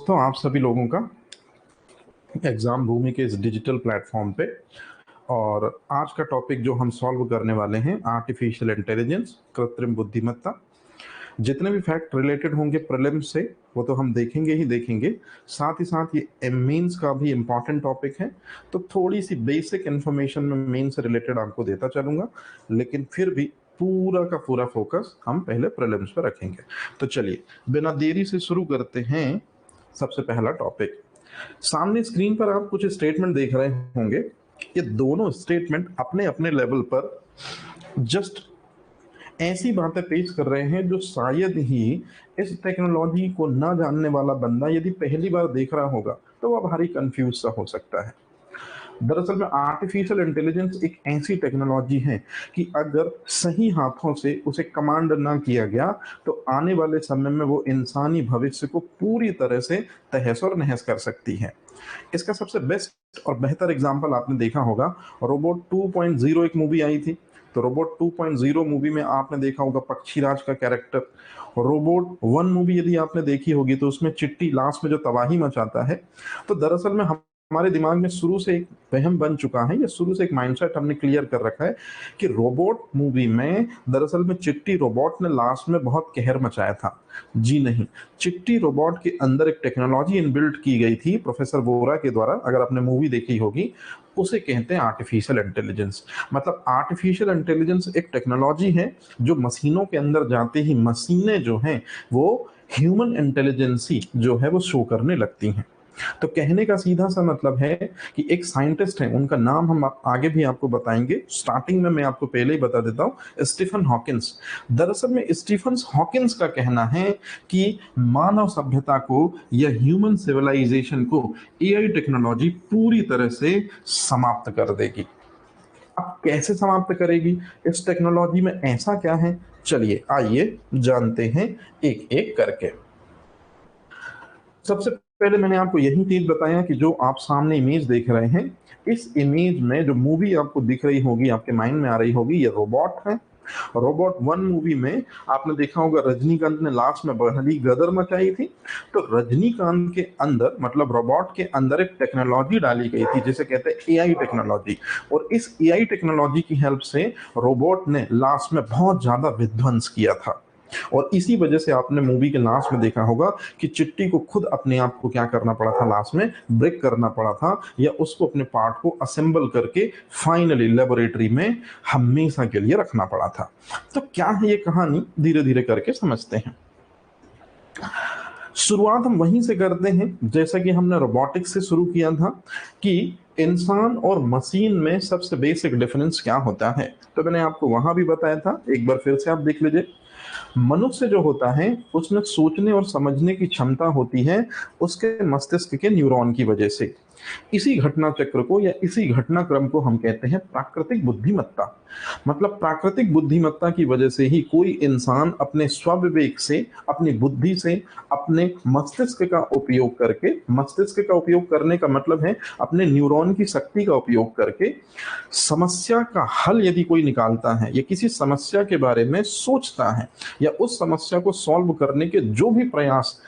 दोस्तों, आप सभी लोगों का एग्जाम भूमि के इस डिजिटल प्लेटफॉर्म पे। और आज का टॉपिक जो हम सॉल्व करने वाले हैं, आर्टिफिशियल इंटेलिजेंस, कृत्रिम बुद्धिमत्ता। जितने भी फैक्ट रिलेटेड होंगे प्रीलिम्स से, वो तो हम देखेंगे ही देखेंगे। साथ ही साथ ये मेंस का भी इम्पॉर्टेंट टॉपिक है, तो थोड़ी सी बेसिक इन्फॉर्मेशन में मेंस से रिलेटेड आपको देता चलूंगा, लेकिन फिर भी पूरा का पूरा फोकस हम पहले प्रीलिम्स पर रखेंगे। तो चलिए बिना देरी से शुरू करते हैं। सबसे पहला टॉपिक, सामने स्क्रीन पर आप कुछ स्टेटमेंट देख रहे होंगे। ये दोनों स्टेटमेंट अपने अपने लेवल पर जस्ट ऐसी बातें पेश कर रहे हैं जो शायद ही इस टेक्नोलॉजी को ना जानने वाला बंदा यदि पहली बार देख रहा होगा तो वह भारी कंफ्यूज सा हो सकता है। दरअसल में आर्टिफिशियल इंटेलिजेंस एक ऐसी टेक्नोलॉजी है कि अगर सही हाथों से उसे कमांड ना किया गया तो आने वाले समय में वो इंसानी भविष्य को पूरी तरह से तहस और नहस कर सकती है। इसका सबसे बेस्ट और बेहतर एग्जाम्पल आपने देखा होगा, रोबोट 2.0 एक मूवी आई थी। तो रोबोट 2.0 मूवी में आपने देखा होगा पक्षीराज का कैरेक्टर। रोबोट 1 मूवी यदि आपने देखी होगी तो उसमें चिट्टी लास्ट में जो तबाही मचाता है। तो दरअसल में हमारे दिमाग में शुरू से एक वहम बन चुका है, या शुरू से एक माइंडसेट हमने क्लियर कर रखा है कि रोबोट मूवी में दरअसल में चिट्टी रोबोट ने लास्ट में बहुत कहर मचाया था। जी नहीं, चिट्टी रोबोट के अंदर एक टेक्नोलॉजी इनबिल्ट की गई थी प्रोफेसर वोरा के द्वारा, अगर आपने मूवी देखी होगी। उसे कहते हैं आर्टिफिशियल इंटेलिजेंस। मतलब आर्टिफिशियल इंटेलिजेंस एक टेक्नोलॉजी है जो मशीनों के अंदर जाते ही मशीनें जो हैं वो ह्यूमन इंटेलिजेंसी जो है वो शो करने लगती हैं। तो कहने का सीधा सा मतलब है कि एक साइंटिस्ट है, उनका नाम हम आगे भी आपको बताएंगे। स्टार्टिंग में मैं आपको पहले ही बता देता हूं, स्टीफन हॉकिंस। दरअसल में स्टीफन हॉकिंस का कहना है कि मानव सभ्यता को या ह्यूमन सिविलाइजेशन को एआई टेक्नोलॉजी पूरी तरह से समाप्त कर देगी। अब कैसे समाप्त करेगी, इस टेक्नोलॉजी में ऐसा क्या है, चलिए आइए जानते हैं एक एक करके। सबसे पहले मैंने आपको यही चीज बताया कि जो आप सामने इमेज देख रहे हैं, इस इमेज में जो मूवी आपको दिख रही होगी, आपके माइंड में आ रही होगी, ये रोबोट है। रोबोट 1 मूवी में आपने देखा होगा रजनीकांत ने लास्ट में बड़ी गदर मचाई थी। तो रजनीकांत के अंदर, मतलब रोबोट के अंदर एक टेक्नोलॉजी डाली गई थी जिसे कहते हैं एआई टेक्नोलॉजी। और इस एआई टेक्नोलॉजी की हेल्प से रोबोट ने लास्ट में बहुत ज्यादा विध्वंस किया था। और इसी वजह से आपने मूवी के लास्ट में देखा होगा कि चिट्टी को खुद अपने आप को क्या करना पड़ा था, लास्ट में ब्रेक करना पड़ा था, या उसको अपने पार्ट को असेंबल करके फाइनली लेबोरेटरी में हमेशा के लिए रखना पड़ा था। तो क्या है ये कहानी, धीरे धीरे करके समझते हैं। शुरुआत हम वहीं से करते हैं जैसा कि हमने रोबोटिक्स से शुरू किया था कि इंसान और मशीन में सबसे बेसिक डिफरेंस क्या होता है। तो मैंने आपको वहां भी बताया था, एक बार फिर से आप देख लीजिए। मनुष्य जो होता है उसमें सोचने और समझने की क्षमता होती है उसके मस्तिष्क के न्यूरॉन की वजह से। इसी घटना चक्र को या इसी घटनाक्रम को हम कहते हैं प्राकृतिक बुद्धिमत्ता। मतलब प्राकृतिक बुद्धिमत्ता की वजह से ही कोई इंसान अपने स्वविवेक से, अपनी बुद्धि से, अपने मस्तिष्क का उपयोग करके, मस्तिष्क का उपयोग करने का मतलब है अपने न्यूरॉन की शक्ति का उपयोग करके समस्या का हल यदि कोई निकालता है या किसी समस्या के बारे में सोचता है या उस समस्या को सॉल्व करने के जो भी प्रयास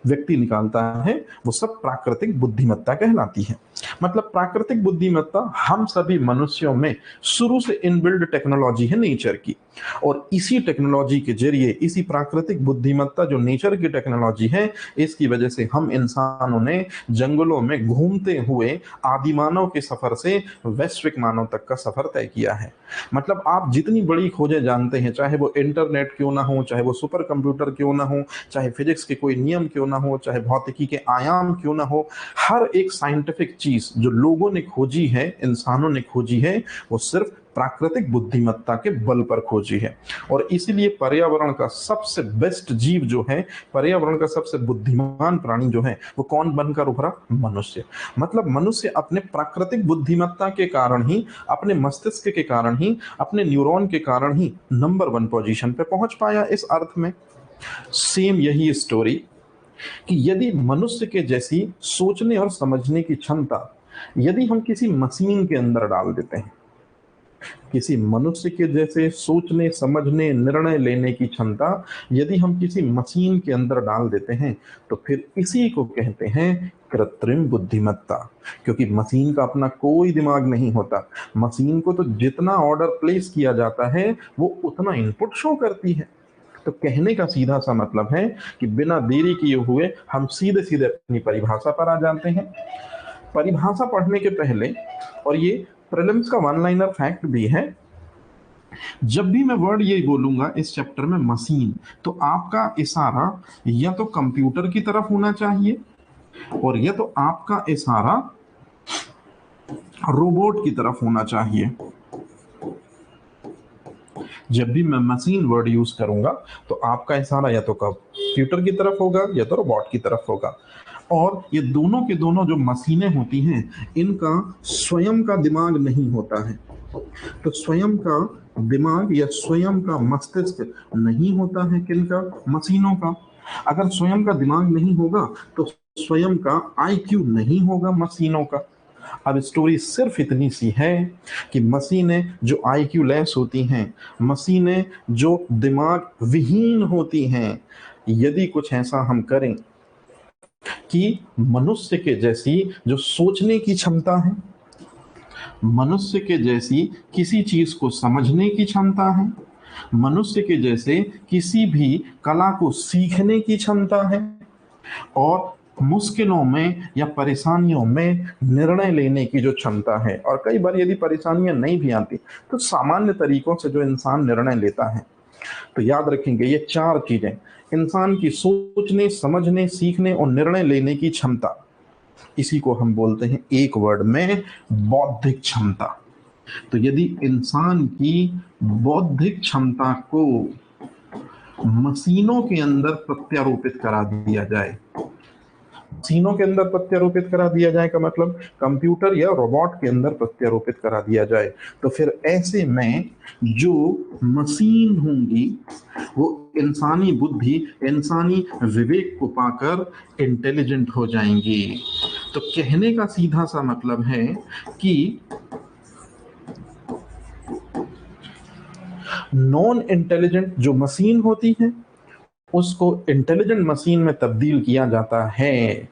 व्यक्ति निकालता है, वो सब प्राकृतिक बुद्धिमत्ता कहलाती है। मतलब प्राकृतिक बुद्धिमत्ता हम सभी मनुष्यों में शुरू से इनबिल्ड टेक्नोलॉजी है नेचर की। और इसी टेक्नोलॉजी के जरिए, इसी प्राकृतिक बुद्धिमत्ता जो नेचर की टेक्नोलॉजी है, इसकी वजह से हम इंसानों ने जंगलों में घूमते हुए आदिमानव के सफर से वैश्विक मानव तक का सफर तय किया है। मतलब आप जितनी बड़ी खोजें जानते हैं, चाहे वो इंटरनेट क्यों ना हो, चाहे वो सुपर कंप्यूटर क्यों ना हो, चाहे फिजिक्स के कोई नियम क्यों ना हो, चाहे भौतिकी के आयाम क्यों ना हो, हर एक साइंटिफिक चीज जो लोगों ने खोजी है, इंसानों ने खोजी है, वो सिर्फ प्राकृतिक बुद्धिमत्ता के बल पर खोजी है। और इसीलिए पर्यावरण का सबसे बेस्ट जीव जो है, पर्यावरण का सबसे बुद्धिमान प्राणी जो है, वो कौन बनकर उभरा, मनुष्य। मतलब मनुष्य अपने प्राकृतिक बुद्धिमत्ता के कारण ही, अपने मस्तिष्क के कारण ही, अपने न्यूरॉन के कारण ही नंबर 1 पोजीशन पे पहुंच पाया इस अर्थ में। सेम यही स्टोरी कि यदि मनुष्य के जैसी सोचने और समझने की क्षमता यदि हम किसी मशीन के अंदर डाल देते हैं, किसी मनुष्य के जैसे सोचने समझने निर्णय लेने की क्षमता यदि हम किसी मशीन के अंदर डाल देते हैं तो फिर इसी को कहते हैं कृत्रिम बुद्धिमत्ता। क्योंकि मशीन का अपना कोई दिमाग नहीं होता, मशीन को तो जितना ऑर्डर प्लेस किया जाता है वो उतना इनपुट शो करती है। तो कहने का सीधा सा मतलब है कि बिना देरी किए हुए हम सीधे सीधे अपनी परिभाषा पर आ जाते हैं। परिभाषा पढ़ने के पहले, और ये प्रीलिम्स का वन लाइनर फैक्ट भी है, जब भी मैं वर्ड ये बोलूंगा इस चैप्टर में मशीन, तो आपका इशारा या तो कंप्यूटर की तरफ होना चाहिए और या तो आपका इशारा रोबोट की तरफ होना चाहिए। जब भी मैं मशीन वर्ड यूज करूंगा तो आपका इशारा या तो कंप्यूटर की तरफ होगा या तो रोबोट की तरफ होगा। और ये दोनों के दोनों जो मशीनें होती हैं इनका स्वयं का दिमाग नहीं होता है। तो स्वयं का दिमाग या स्वयं का मस्तिष्क नहीं होता है किनका? मशीनों का। अगर स्वयं का दिमाग नहीं होगा तो स्वयं का आईक्यू नहीं होगा मशीनों का। अब स्टोरी सिर्फ इतनी सी है कि मशीनें जो आईक्यू लेस होती हैं, मशीनें जो दिमाग विहीन होती हैं, यदि कुछ ऐसा हम करें कि मनुष्य के जैसी जो सोचने की क्षमता है, मनुष्य के जैसी किसी चीज को समझने की क्षमता है, मनुष्य के जैसे किसी भी कला को सीखने की क्षमता है, और मुश्किलों में या परेशानियों में निर्णय लेने की जो क्षमता है, और कई बार यदि परेशानियां नहीं भी आती तो सामान्य तरीकों से जो इंसान निर्णय लेता है। तो याद रखेंगे ये चार चीजें, इंसान की सोचने समझने सीखने और निर्णय लेने की क्षमता, इसी को हम बोलते हैं एक वर्ड में बौद्धिक क्षमता। तो यदि इंसान की बौद्धिक क्षमता को मशीनों के अंदर प्रत्यारोपित करा दिया जाए, मशीनों के अंदर प्रत्यारोपित करा दिया जाए का मतलब कंप्यूटर या रोबोट के अंदर प्रत्यारोपित करा दिया जाए, तो फिर ऐसे में जो मशीन होंगी वो इंसानी बुद्धि इंसानी विवेक को पाकर इंटेलिजेंट हो जाएंगी। तो कहने का सीधा सा मतलब है कि नॉन इंटेलिजेंट जो मशीन होती है उसको इंटेलिजेंट मशीन में तब्दील किया जाता है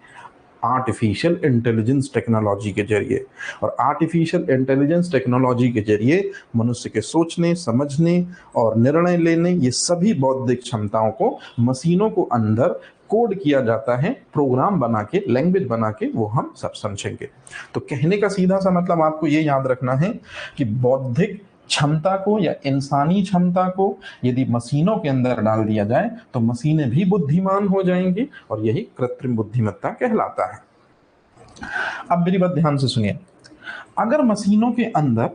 आर्टिफिशियल इंटेलिजेंस टेक्नोलॉजी के जरिए। और आर्टिफिशियल इंटेलिजेंस टेक्नोलॉजी के जरिए मनुष्य के सोचने समझने और निर्णय लेने ये सभी बौद्धिक क्षमताओं को मशीनों को अंदर कोड किया जाता है, प्रोग्राम बना के, लैंग्वेज बना के, वो हम सब समझेंगे। तो कहने का सीधा सा मतलब आपको ये याद रखना है कि बौद्धिक क्षमता को या इंसानी क्षमता को यदि मशीनों के अंदर डाल दिया जाए तो मशीनें भी बुद्धिमान हो जाएंगी, और यही कृत्रिम बुद्धिमत्ता कहलाता है। अब मेरी बात ध्यान से सुनिए, अगर मशीनों के अंदर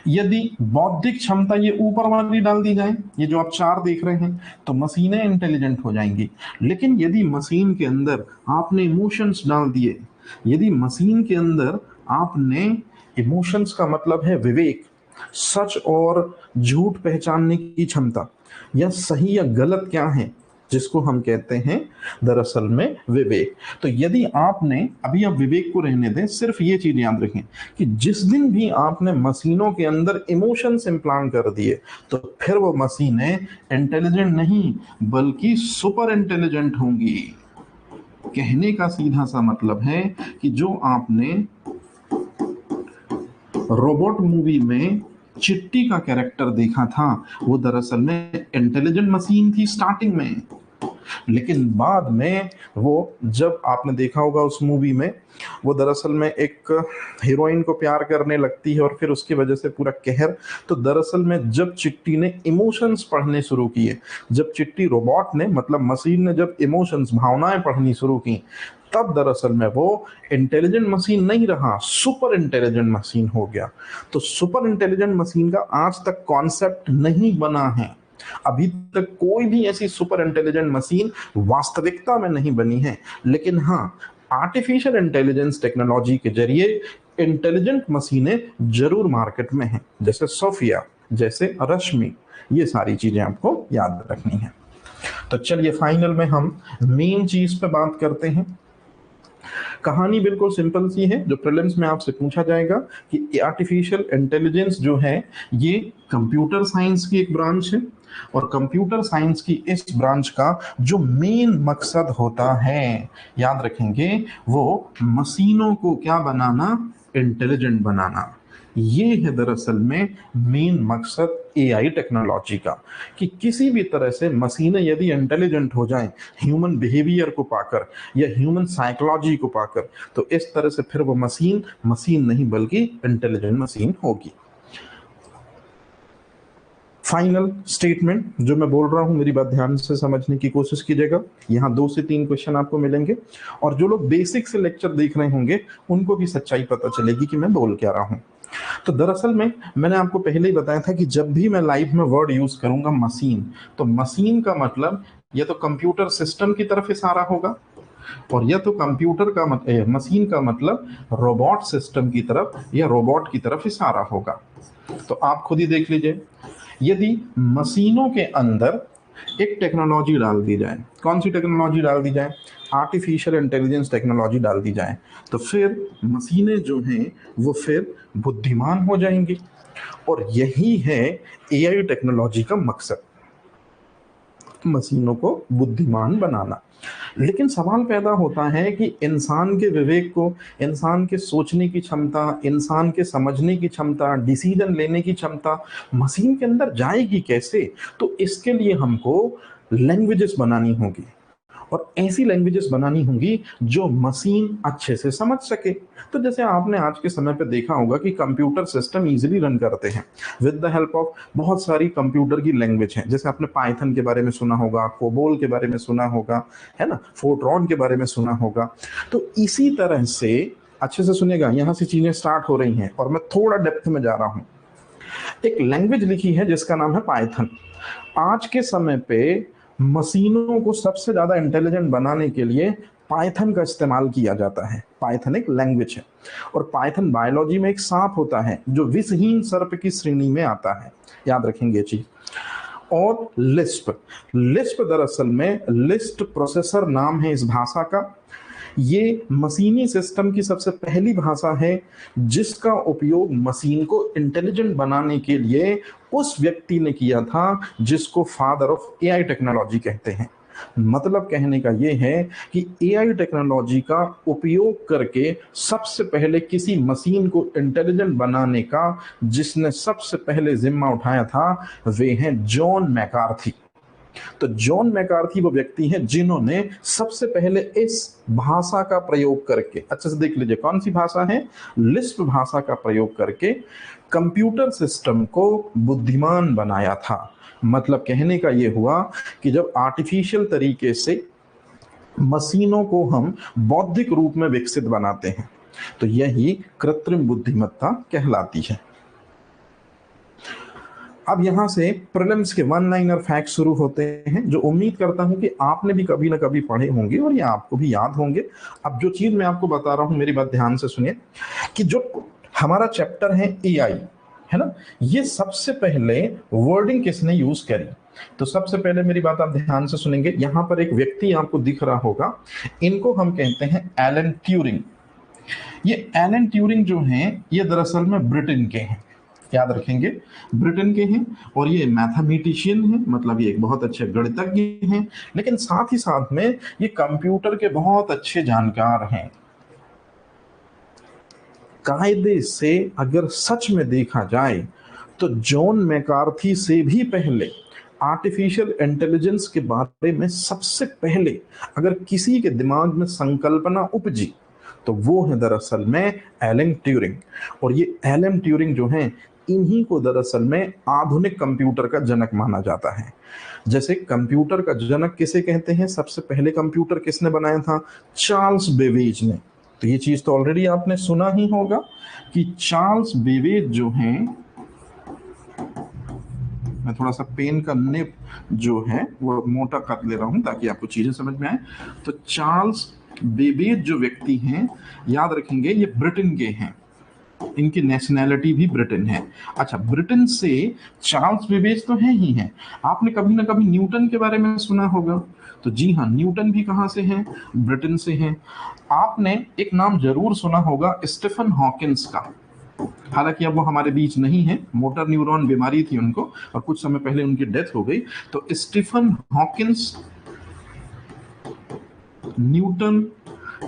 यदि बौद्धिक क्षमता ये ऊपर वाली डाल दी जाए, ये जो आप चार देख रहे हैं, तो मशीनें इंटेलिजेंट हो जाएंगी। लेकिन यदि मशीन के अंदर आपने इमोशंस डाल दिए, यदि मशीन के अंदर आपने इमोशंस का मतलब है विवेक, सच और झूठ पहचानने की क्षमता, या सही या गलत क्या है जिसको हम कहते हैं दरअसल में विवेक। तो यदि आपने, अभी आप विवेक को रहने दें, सिर्फ ये चीज याद रखें कि जिस दिन भी आपने मशीनों के अंदर इमोशंस इम्प्लांट कर दिए तो फिर वो मशीनें इंटेलिजेंट नहीं बल्कि सुपर इंटेलिजेंट होंगी। कहने का सीधा सा मतलब है कि जो आपने रोबोट मूवी में चिट्टी का कैरेक्टर देखा था वो दरअसल में इंटेलिजेंट मशीन थी स्टार्टिंग में, लेकिन बाद में वो, जब आपने देखा होगा उस मूवी में, वो दरअसल में एक हीरोइन को प्यार करने लगती है और फिर उसकी वजह से पूरा कहर। तो दरअसल में जब चिट्टी ने इमोशंस पढ़ने शुरू किए, जब चिट्टी रोबोट ने मतलब मशीन ने जब इमोशंस भावनाएं पढ़नी शुरू की, तब दरअसल में वो इंटेलिजेंट मशीन नहीं रहा, सुपर इंटेलिजेंट मशीन हो गया। तो सुपर इंटेलिजेंट मशीन का आज तक कॉन्सेप्ट नहीं बना है, अभी तक कोई भी ऐसी सुपर इंटेलिजेंट मशीन वास्तविकता में नहीं बनी है। लेकिन हाँ, आर्टिफिशियल इंटेलिजेंस टेक्नोलॉजी के जरिए इंटेलिजेंट मशीनें जरूर मार्केट में हैं, जैसे सोफिया, जैसे रश्मि, ये सारी चीजें आपको याद रखनी है। तो चलिए फाइनल में हम मेन चीज पे बात करते हैं कहानी बिल्कुल सिंपल सी है। जो प्रीलिम्स में आपसे पूछा जाएगा कि आर्टिफिशियल इंटेलिजेंस जो है ये कंप्यूटर साइंस की एक ब्रांच है, और कंप्यूटर साइंस की इस ब्रांच का जो मेन मकसद होता है, याद रखेंगे, वो मशीनों को क्या बनाना, इंटेलिजेंट बनाना। ये है दरअसल में मेन मकसद एआई टेक्नोलॉजी का, कि किसी भी तरह से मशीनें यदि इंटेलिजेंट हो जाएं ह्यूमन बिहेवियर को पाकर या ह्यूमन साइकोलॉजी को पाकर, तो इस तरह से फिर वो मशीन मशीन नहीं बल्कि इंटेलिजेंट मशीन होगी। फाइनल स्टेटमेंट जो मैं बोल रहा हूं, मेरी बात ध्यान से समझने की कोशिश कीजिएगा। यहाँ 2 से 3 क्वेश्चन आपको मिलेंगे, और जो लोग बेसिक से लेक्चर देख रहे होंगे उनको भी सच्चाई पता चलेगी कि मैं बोल क्या रहा हूं। तो दरअसल में मैंने आपको पहले ही बताया था कि जब भी मैं लाइफ में वर्ड यूज करूंगा मशीन, तो मशीन का मतलब या तो कंप्यूटर सिस्टम की तरफ इशारा होगा, और या तो कंप्यूटर का मशीन का मतलब रोबोट सिस्टम की तरफ या रोबोट की तरफ इशारा होगा। तो आप खुद ही देख लीजिए, यदि मशीनों के अंदर एक टेक्नोलॉजी डाल दी जाए, कौन सी टेक्नोलॉजी डाल दी जाए, आर्टिफिशियल इंटेलिजेंस टेक्नोलॉजी डाल दी जाए, तो फिर मशीनें जो हैं वो फिर बुद्धिमान हो जाएंगी। और यही है एआई टेक्नोलॉजी का मकसद, मशीनों को बुद्धिमान बनाना। लेकिन सवाल पैदा होता है कि इंसान के विवेक को, इंसान के सोचने की क्षमता, इंसान के समझने की क्षमता, डिसीजन लेने की क्षमता मशीन के अंदर जाएगी कैसे? तो इसके लिए हमको लैंग्वेजेस बनानी होगी, और ऐसी लैंग्वेजेस बनानी होंगी जो मशीन अच्छे से समझ सके। तो जैसे आपने आज के समय पे देखा होगा कि कंप्यूटर सिस्टम इजीली रन करते हैं विद द हेल्प ऑफ बहुत सारी कंप्यूटर की लैंग्वेज हैं। जैसे आपने पाइथन के बारे में सुना होगा, कोबोल के बारे में सुना होगा, है ना, फोर्ट्रॉन के बारे में सुना होगा। तो इसी तरह से अच्छे से सुनेगा, यहाँ से चीजें स्टार्ट हो रही हैं और मैं थोड़ा डेप्थ में जा रहा हूँ। एक लैंग्वेज लिखी है जिसका नाम है पाइथन। आज के समय पे मशीनों को सबसे ज्यादा इंटेलिजेंट बनाने के लिए पाइथन का इस्तेमाल किया जाता है। पाइथन एक लैंग्वेज है, और पाइथन बायोलॉजी में एक सांप होता है जो विषहीन सर्प की श्रेणी में आता है, याद रखेंगे ये चीज। और लिस्प, लिस्प दरअसल में लिस्ट प्रोसेसर नाम है इस भाषा का। ये मशीनी सिस्टम की सबसे पहली भाषा है जिसका उपयोग मशीन को इंटेलिजेंट बनाने के लिए उस व्यक्ति ने किया था जिसको फादर ऑफ एआई टेक्नोलॉजी कहते हैं। मतलब कहने का ये है कि एआई टेक्नोलॉजी का उपयोग करके सबसे पहले किसी मशीन को इंटेलिजेंट बनाने का जिसने सबसे पहले जिम्मा उठाया था वे हैं जॉन मैकार्थी। तो जॉन मैकार्थी वो व्यक्ति हैं जिन्होंने सबसे पहले इस भाषा का प्रयोग करके, अच्छे से देख लीजिए कौन सी भाषा है, लिस्प भाषा का प्रयोग करके कंप्यूटर सिस्टम को बुद्धिमान बनाया था। मतलब कहने का ये हुआ कि जब आर्टिफिशियल तरीके से मशीनों को हम बौद्धिक रूप में विकसित बनाते हैं तो यही कृत्रिम बुद्धिमत्ता कहलाती है। अब यहां से प्रीलिम्स के वन लाइनर फैक्ट शुरू होते हैं, जो उम्मीद करता हूं कि आपने भी कभी ना कभी पढ़े होंगे और ये आपको भी याद होंगे। अब जो चीज मैं आपको बता रहा हूं मेरी बात ध्यान से सुनिए, कि जो हमारा चैप्टर है एआई, है ना, ये सबसे पहले वर्डिंग किसने यूज करी? तो सबसे पहले मेरी बात आप ध्यान से सुनेंगे, यहां पर एक व्यक्ति आपको दिख रहा होगा, इनको हम कहते हैं एलन ट्यूरिंग। ये एलन ट्यूरिंग जो हैं ये दरअसल में ब्रिटेन के हैं, याद रखेंगे ब्रिटेन के हैं, और ये मैथमेटिशियन हैं, मतलब ये एक बहुत अच्छे गणितज्ञ हैं, लेकिन साथ ही साथ में ये कंप्यूटर के बहुत अच्छे जानकार हैं। कायदे से अगर सच में देखा जाए तो जॉन मैकार्थी से भी पहले आर्टिफिशियल इंटेलिजेंस के बारे में सबसे पहले अगर किसी के दिमाग में संकल्पना उपजी तो वो है दरअसल में एलन ट्यूरिंग। और ये एलन ट्यूरिंग जो हैं इन्हीं को दरअसल में आधुनिक कंप्यूटर का जनक माना जाता है। जैसे कंप्यूटर का जनक किसे कहते हैं, सबसे पहले कंप्यूटर किसने बनाया था? चार्ल्स बेबेज ने। तो ये चीज तो ऑलरेडी आपने सुना ही होगा कि चार्ल्स बेबेज जो हैं, मैं थोड़ा सा पेन का निब जो है वो मोटा कर ले रहा हूं ताकि आपको चीजें समझ में आए। तो चार्ल्स बेबेज जो व्यक्ति हैं, याद रखेंगे ये ब्रिटेन के हैं, इनकी नेशनैलिटी भी ब्रिटेन है। अच्छा, ब्रिटेन से चार्ल्स बेबेज तो है ही हैं। आपने कभी ना कभी न्यूटन के बारे में सुना होगा, तो जी हाँ, न्यूटन भी कहाँ से हैं? ब्रिटेन से हैं। आपने एक नाम जरूर सुना होगा स्टीफन हॉकिंस का, हालांकि अब वो हमारे बीच नहीं है, मोटर न्यूरॉन बीमारी थी उनको और कुछ समय पहले उनकी डेथ हो गई। तो स्टीफन हॉकिंस, न्यूटन,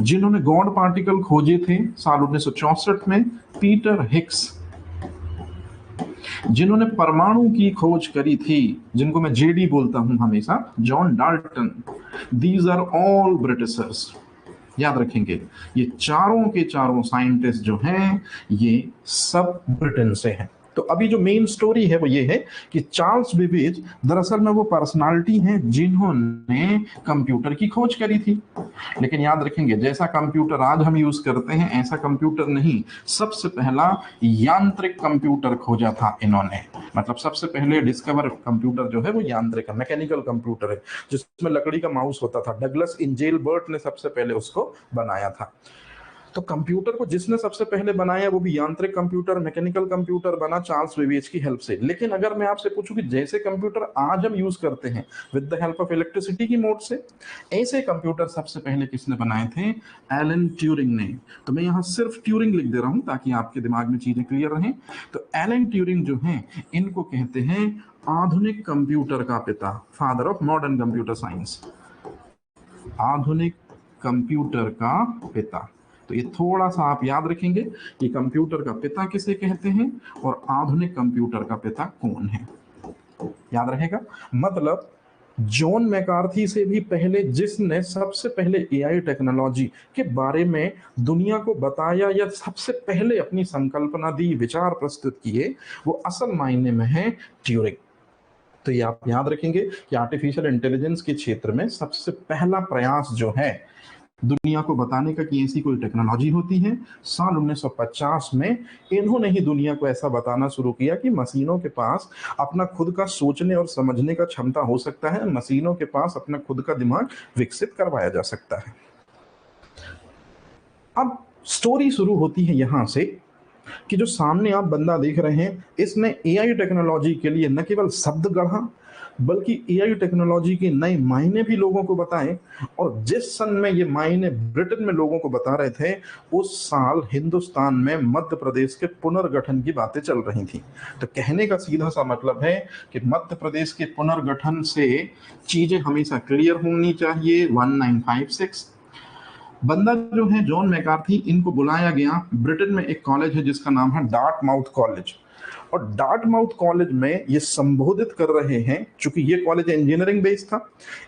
जिन्होंने गॉड पार्टिकल खोजे थे साल 1964 में, पीटर हिग्स जिन्होंने परमाणु की खोज करी थी, जिनको मैं जेडी बोलता हूं हमेशा, John Dalton, these are all britishers. याद रखेंगे, ये चारों के चारों साइंटिस्ट जो हैं ये सब ब्रिटेन से हैं। तो अभी जो मेन स्टोरी है वो ये है कि चार्ल्स बेबेज दरअसल में वो पर्सनालिटी हैं जिन्होंने कंप्यूटर की खोज करी थी। लेकिन याद रखेंगे, जैसा कंप्यूटर आज हम यूज करते हैं ऐसा कंप्यूटर नहीं। सबसे पहला यांत्रिक कंप्यूटर खोजा था इन्होंने, मतलब सबसे पहले डिस्कवर कंप्यूटर जो है वो यांत्रिक मैकेनिकल कंप्यूटर है, जिसमें लकड़ी का माउस होता था। डगलस इंजेलबर्ट ने सबसे पहले उसको बनाया था। तो कंप्यूटर को जिसने सबसे पहले बनाया वो भी यांत्रिक कंप्यूटर, मैकेनिकल कंप्यूटर बना चार्ल्स बेबेज की हेल्प से। लेकिन अगर मैं आपसे पूछूं कि जैसे कंप्यूटर आज हम यूज करते हैं with the help of electricity की मोड से, ऐसे कंप्यूटर सबसे पहले किसने बनाए थे? एलन ट्यूरिंग ने। तो मैं यहाँ सिर्फ ट्यूरिंग लिख दे रहा हूं ताकि आपके दिमाग में चीजें क्लियर रहें। तो एलन ट्यूरिंग जो हैं इनको कहते हैं आधुनिक कंप्यूटर का पिता, father of modern computer science, आधुनिक कंप्यूटर का पिता। तो ये थोड़ा सा आप याद रखेंगे कि कंप्यूटर का पिता किसे कहते हैं और आधुनिक कंप्यूटर का पिता कौन है, याद रहेगा। मतलब जॉन मैकार्थी से भी पहले जिसने सबसे पहले एआई टेक्नोलॉजी के बारे में दुनिया को बताया या सबसे पहले अपनी संकल्पना दी, विचार प्रस्तुत किए, वो असल मायने में है ट्यूरिंग। तो ये आप याद रखेंगे कि आर्टिफिशियल इंटेलिजेंस के क्षेत्र में सबसे पहला प्रयास जो है दुनिया को बताने का कि ऐसी कोई टेक्नोलॉजी होती है, साल 1950 में इन्होंने ही दुनिया को ऐसा बताना शुरू किया कि मशीनों के पास अपना खुद का सोचने और समझने का क्षमता हो सकता है, मशीनों के पास अपना खुद का दिमाग विकसित करवाया जा सकता है। अब स्टोरी शुरू होती है यहां से कि जो सामने आप बंदा देख रहे हैं इसने एआई टेक्नोलॉजी के लिए न केवल शब्द गढ़ा बल्कि एआई टेक्नोलॉजी के नए मायने भी लोगों को बताए। और जिस सन में ये मायने ब्रिटेन में लोगों को बता रहे थे, उस साल हिंदुस्तान में मध्य प्रदेश के पुनर्गठन की बातें चल रही थी। तो कहने का सीधा सा मतलब है कि मध्य प्रदेश के पुनर्गठन से चीजें हमेशा क्लियर होनी चाहिए। 1956 बंदा जो है जॉन मैकार्थी, इनको बुलाया गया। ब्रिटेन में एक कॉलेज है जिसका नाम है डार्टमाउथ कॉलेज, और डार्टमाउथ कॉलेज में ये संबोधित कर रहे हैं। चूंकि ये कॉलेज इंजीनियरिंग बेस्ड था,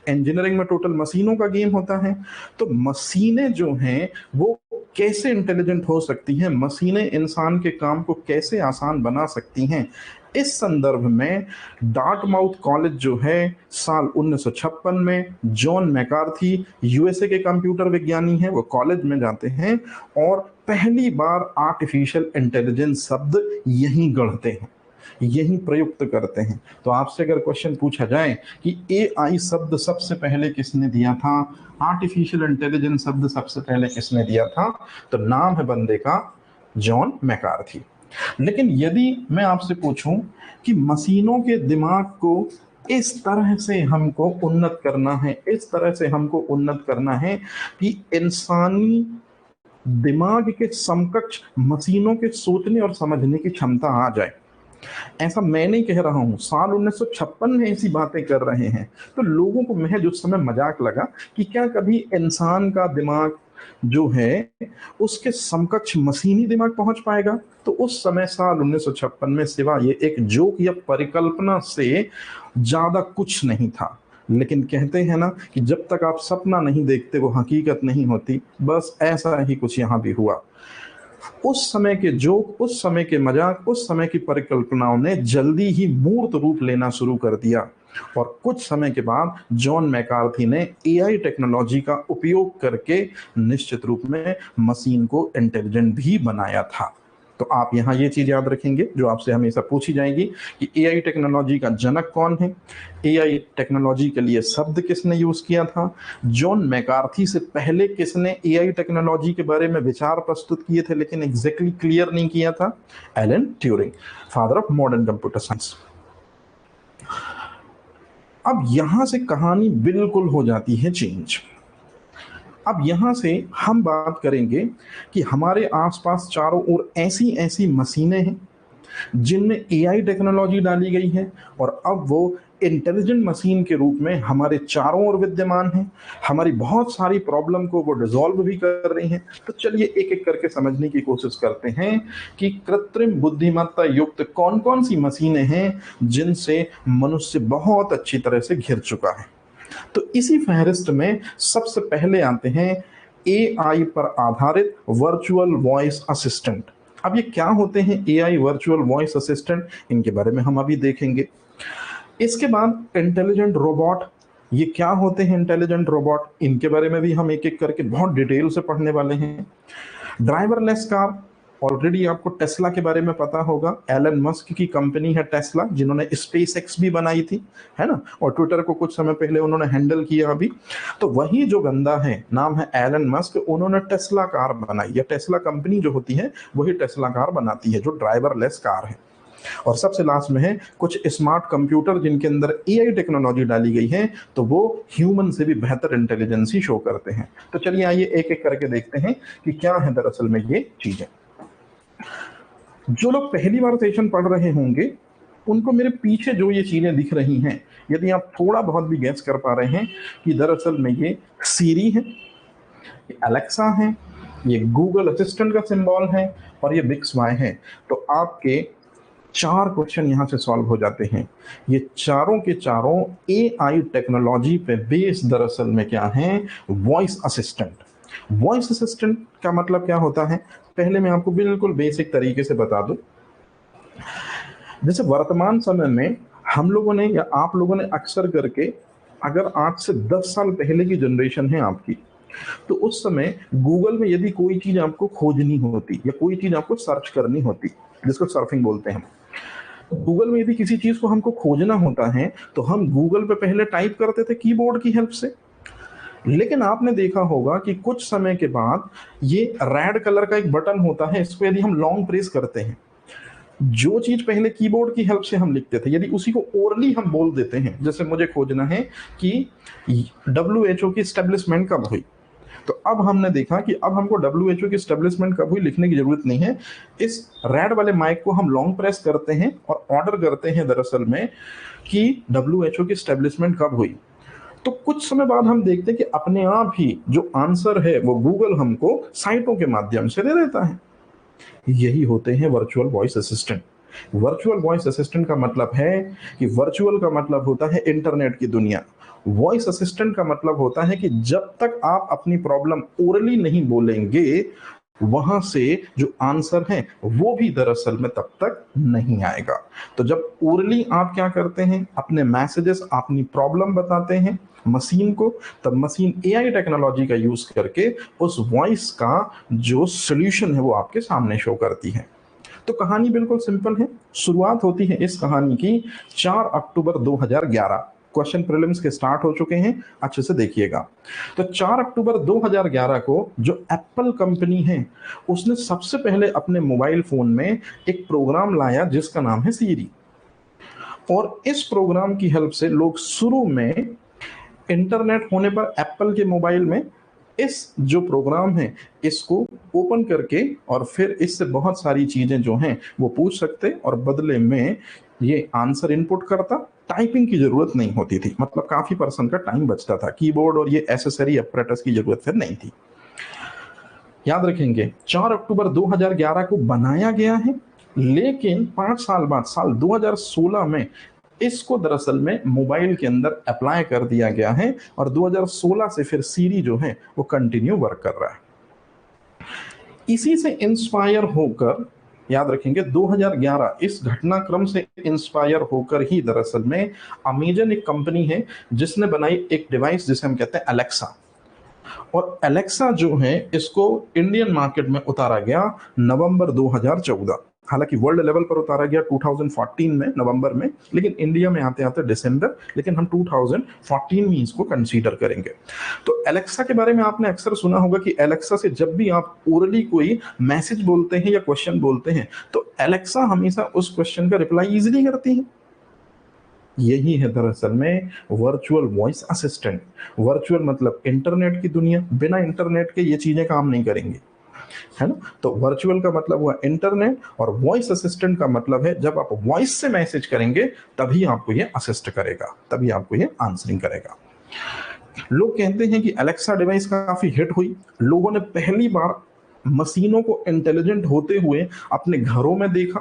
इंजीनियरिंग में टोटल मशीनों का गेम होता है, तो मशीनें जो हैं वो कैसे इंटेलिजेंट हो सकती हैं, मशीनें इंसान के काम को कैसे आसान बना सकती हैं, इस संदर्भ में डार्टमाउथ कॉलेज जो है साल 1956 में जॉन मैकार्थी यूएसए के कंप्यूटर विज्ञानी हैं, वो कॉलेज में जाते हैं और पहली बार आर्टिफिशियल इंटेलिजेंस शब्द यहीं गढ़ते हैं, यहीं प्रयुक्त करते हैं। तो आपसे अगर क्वेश्चन पूछा जाए कि एआई शब्द सबसे पहले किसने दिया था, आर्टिफिशियल इंटेलिजेंस शब्द सबसे पहले किसने दिया था, तो नाम है बंदे का जॉन मैकार्थी। लेकिन यदि मैं आपसे पूछूं कि मशीनों के दिमाग को इस तरह से हमको उन्नत करना है, इस तरह से हमको उन्नत करना है कि इंसानी दिमाग के समकक्ष मशीनों के सोचने और समझने की क्षमता आ जाए, ऐसा मैं नहीं कह रहा हूं, साल 1956 में ऐसी बातें कर रहे हैं। तो लोगों को महज उस समय मजाक लगा कि क्या कभी इंसान का दिमाग जो है उसके समकक्ष मशीनी दिमाग पहुंच पाएगा। तो उस समय साल 1956 में सिवा ये एक जोक या परिकल्पना से ज्यादा कुछ नहीं था। लेकिन कहते हैं ना कि जब तक आप सपना नहीं देखते वो हकीकत नहीं होती, बस ऐसा ही कुछ यहाँ भी हुआ। उस समय के जोक, उस समय के मजाक, उस समय की परिकल्पनाओं ने जल्दी ही मूर्त रूप लेना शुरू कर दिया। और कुछ समय के बाद जॉन मैकार्थी ने एआई टेक्नोलॉजी का उपयोग करके निश्चित रूप में मशीन को इंटेलिजेंट भी बनाया था। तो आप यहाँ ये चीज याद रखेंगे जो आपसे हमेशा पूछी जाएगी कि एआई टेक्नोलॉजी का जनक कौन है, एआई टेक्नोलॉजी के लिए शब्द किसने यूज किया था, जॉन मैकार्थी से पहले किसने एआई टेक्नोलॉजी के बारे में विचार प्रस्तुत किए थे लेकिन एग्जैक्टली क्लियर नहीं किया था, Alan Turing, father of modern computer science. अब यहां से कहानी बिल्कुल हो जाती है चेंज। अब यहां से हम बात करेंगे कि हमारे आसपास चारों ओर ऐसी ऐसी मशीनें हैं जिनमें एआई टेक्नोलॉजी डाली गई है, और अब वो इंटेलिजेंट मशीन के रूप में हमारे चारों ओर विद्यमान है, हमारी बहुत सारी प्रॉब्लम को वो डिसॉल्व भी कर रही हैं। तो चलिए एक एक करके समझने की कोशिश करते हैं कि कृत्रिम बुद्धिमत्ता युक्त कौन कौन सी मशीनें हैं जिनसे मनुष्य बहुत अच्छी तरह से घिर चुका है। तो इसी फहरिस्त में सबसे पहले आते हैं एआई पर आधारित वर्चुअल वॉइस असिस्टेंट। अब ये क्या होते हैं एआई वर्चुअल वॉइस असिस्टेंट, इनके बारे में हम अभी देखेंगे। इसके बाद इंटेलिजेंट रोबोट, ये क्या होते हैं इंटेलिजेंट रोबोट, इनके बारे में भी हम एक एक करके बहुत डिटेल से पढ़ने वाले हैं। ड्राइवरलेस कार, ऑलरेडी आपको टेस्ला के बारे में पता होगा, एलन मस्क की कंपनी है टेस्ला, जिन्होंने स्पेस एक्स भी बनाई थी, है ना, और ट्विटर को कुछ समय पहले उन्होंने हैंडल किया अभी। तो वही जो बंदा है, नाम है एलन मस्क, उन्होंने टेस्ला कार बनाई, या टेस्ला कंपनी जो होती है वही टेस्ला कार बनाती है जो ड्राइवरलेस कार है। और सबसे लास्ट में है कुछ स्मार्ट कंप्यूटर जिनके अंदर एआई टेक्नोलॉजी डाली गई है, तो वो ह्यूमन से भी बेहतर इंटेलिजेंस ही शो करते हैं। तो चलिए आइए एक एक करके देखते हैं कि क्या है दरअसल में ये चीजें। जो लोग पहली बार सेशन पढ़ रहे होंगे उनको मेरे पीछे जो ये चीजें दिख रही हैं, यदि आप थोड़ा बहुत भी गैस कर पा रहे हैं कि दरअसल में ये सीरी है, ये एलेक्सा है, ये गूगल असिस्टेंट का सिंबल है, और ये बिक्सवाई है, तो आपके 4 क्वेश्चन यहां से सॉल्व हो जाते हैं। ये चारों के चारों एआई टेक्नोलॉजी पे बेस दरअसल में क्या है, वॉइस असिस्टेंट। वॉइस असिस्टेंट का मतलब क्या होता है, पहले मैं आपको बिल्कुल बेसिक तरीके से बता दूं। जैसे वर्तमान समय में हम लोगों ने या आप लोगों ने अक्सर करके, अगर आज से 10 साल पहले की जनरेशन है आपकी, तो उस समय गूगल में यदि कोई चीज आपको खोजनी होती या कोई चीज आपको सर्च करनी होती, जिसको सर्फिंग बोलते हैं, गूगल में यदि किसी चीज को हमको खोजना होता है तो हम गूगल पे पहले टाइप करते थे कीबोर्ड की हेल्प से। लेकिन आपने देखा होगा कि कुछ समय के बाद ये रेड कलर का एक बटन होता है, इसको यदि हम लॉन्ग प्रेस करते हैं, जो चीज पहले कीबोर्ड की हेल्प से हम लिखते थे, यदि उसी को ओरली हम बोल देते हैं, जैसे मुझे खोजना है कि WHO की स्टेब्लिशमेंट कब हुई, तो अब हमने देखा कि अब हमको WHO की स्टेब्लिशमेंट कब हुई लिखने की जरूरत नहीं है, इस रेड वाले माइक को हम लॉन्ग प्रेस करते हैं और ऑर्डर करते हैं दरअसल में कि WHO की स्टेब्लिशमेंट कब हुई। तो कुछ समय बाद हम देखते हैं कि अपने आप ही जो आंसर है वो गूगल हमको साइटों के माध्यम से दे देता है। यही होते हैं virtual voice assistant. Virtual voice assistant का मतलब है कि वर्चुअल का मतलब होता है इंटरनेट की दुनिया, वॉइस असिस्टेंट का मतलब होता है कि जब तक आप अपनी प्रॉब्लम ओरली नहीं बोलेंगे, वहां से जो आंसर है वो भी दरअसल में तब तक नहीं आएगा। तो जब ओरली आप क्या करते हैं, अपने मैसेजेस, अपनी प्रॉब्लम बताते हैं मशीन को, तब मशीन एआई टेक्नोलॉजी का यूज करके उस वॉइस का जो सॉल्यूशन है वो आपके सामने शो करती है। तो कहानी बिल्कुल सिंपल है। शुरुआत होती है इस कहानी की 4 अक्टूबर 2011। क्वेश्चन प्रीलिम्स के स्टार्ट हो चुके हैं, अच्छे से देखिएगा। तो 4 अक्टूबर 2011 को जो एप्पल कंपनी है उसने सबसे पहले अपने मोबाइल फोन में एक प्रोग्राम लाया जिसका नाम है सीरी। और इस प्रोग्राम की हेल्प से लोग शुरू में इंटरनेट होने पर एप्पल के मोबाइल में इस जो प्रोग्राम है इसको ओपन करके और फिर इससे बहुत सारी चीजें जो हैं वो पूछ सकते, और बदले में ये आंसर इनपुट करता। टाइपिंग की जरूरत नहीं होती थी, मतलब काफी परसेंट का टाइम बचता था, कीबोर्ड और ये एसेसरी अपरेटस की जरूरत फिर नहीं थी। याद रखेंगे 4 अक्टूबर 2011 को बनाया गया है, लेकिन 5 साल बाद साल 2016 में इसको दरअसल में मोबाइल के अंदर अप्लाई कर दिया गया है, और 2016 से फिर सीरी जो है वो कंटिन्यू वर्क कर रहा है। इसी से इंस्पायर होकर, याद रखेंगे 2011 इस घटनाक्रम से इंस्पायर होकर ही दरअसल में अमेजन एक कंपनी है जिसने बनाई एक डिवाइस जिसे हम कहते हैं अलेक्सा। और अलेक्सा जो है इसको इंडियन मार्केट में उतारा गया नवंबर 2014। हालांकि वर्ल्ड लेवल पर उतारा गया 2014 में नवंबर में, लेकिन इंडिया में आते आते दिसंबर, लेकिन हम 2014 में इसको कंसीडर करेंगे। तो एलेक्सा के बारे में आपने अक्सर सुना होगा कि एलेक्सा से जब भी आप ओरली कोई मैसेज बोलते हैं या क्वेश्चन बोलते हैं तो एलेक्सा हमेशा उस क्वेश्चन का रिप्लाई इजीली करती है। यही है दरअसल में वर्चुअल वॉइस असिस्टेंट। वर्चुअल मतलब इंटरनेट की दुनिया, बिना इंटरनेट के ये चीजें काम नहीं करेंगी, है ना। तो वर्चुअल का मतलब हुआ इंटरनेट, और वॉइस असिस्टेंट का मतलब है जब आप वॉइस से मैसेज करेंगे तभी आपको ये असिस्ट करेगा, तभी आपको ये आंसरिंग करेगा। लोग कहते हैं कि अलेक्सा डिवाइस काफी हिट हुई, लोगों ने पहली बार मशीनों को इंटेलिजेंट होते हुए अपने घरों में देखा।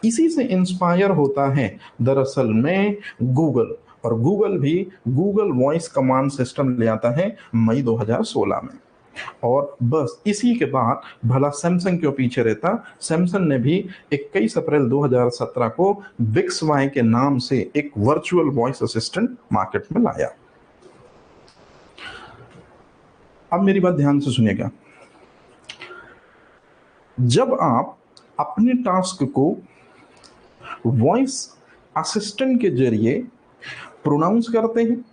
इसी से इंस्पायर होता है दरअसल में गूगल, और गूगल भी गूगल वॉइस कमांड सिस्टम ले आता है मई 2016 में। और बस इसी के बाद भला सैमसंग क्यों पीछे रहता, सैमसंग ने भी 21 अप्रैल 2017 को बिक्स वाई के नाम से एक वर्चुअल वॉइस असिस्टेंट मार्केट में लाया। अब मेरी बात ध्यान से सुनिएगा, जब आप अपने टास्क को वॉइस असिस्टेंट के जरिए प्रोनाउंस करते हैं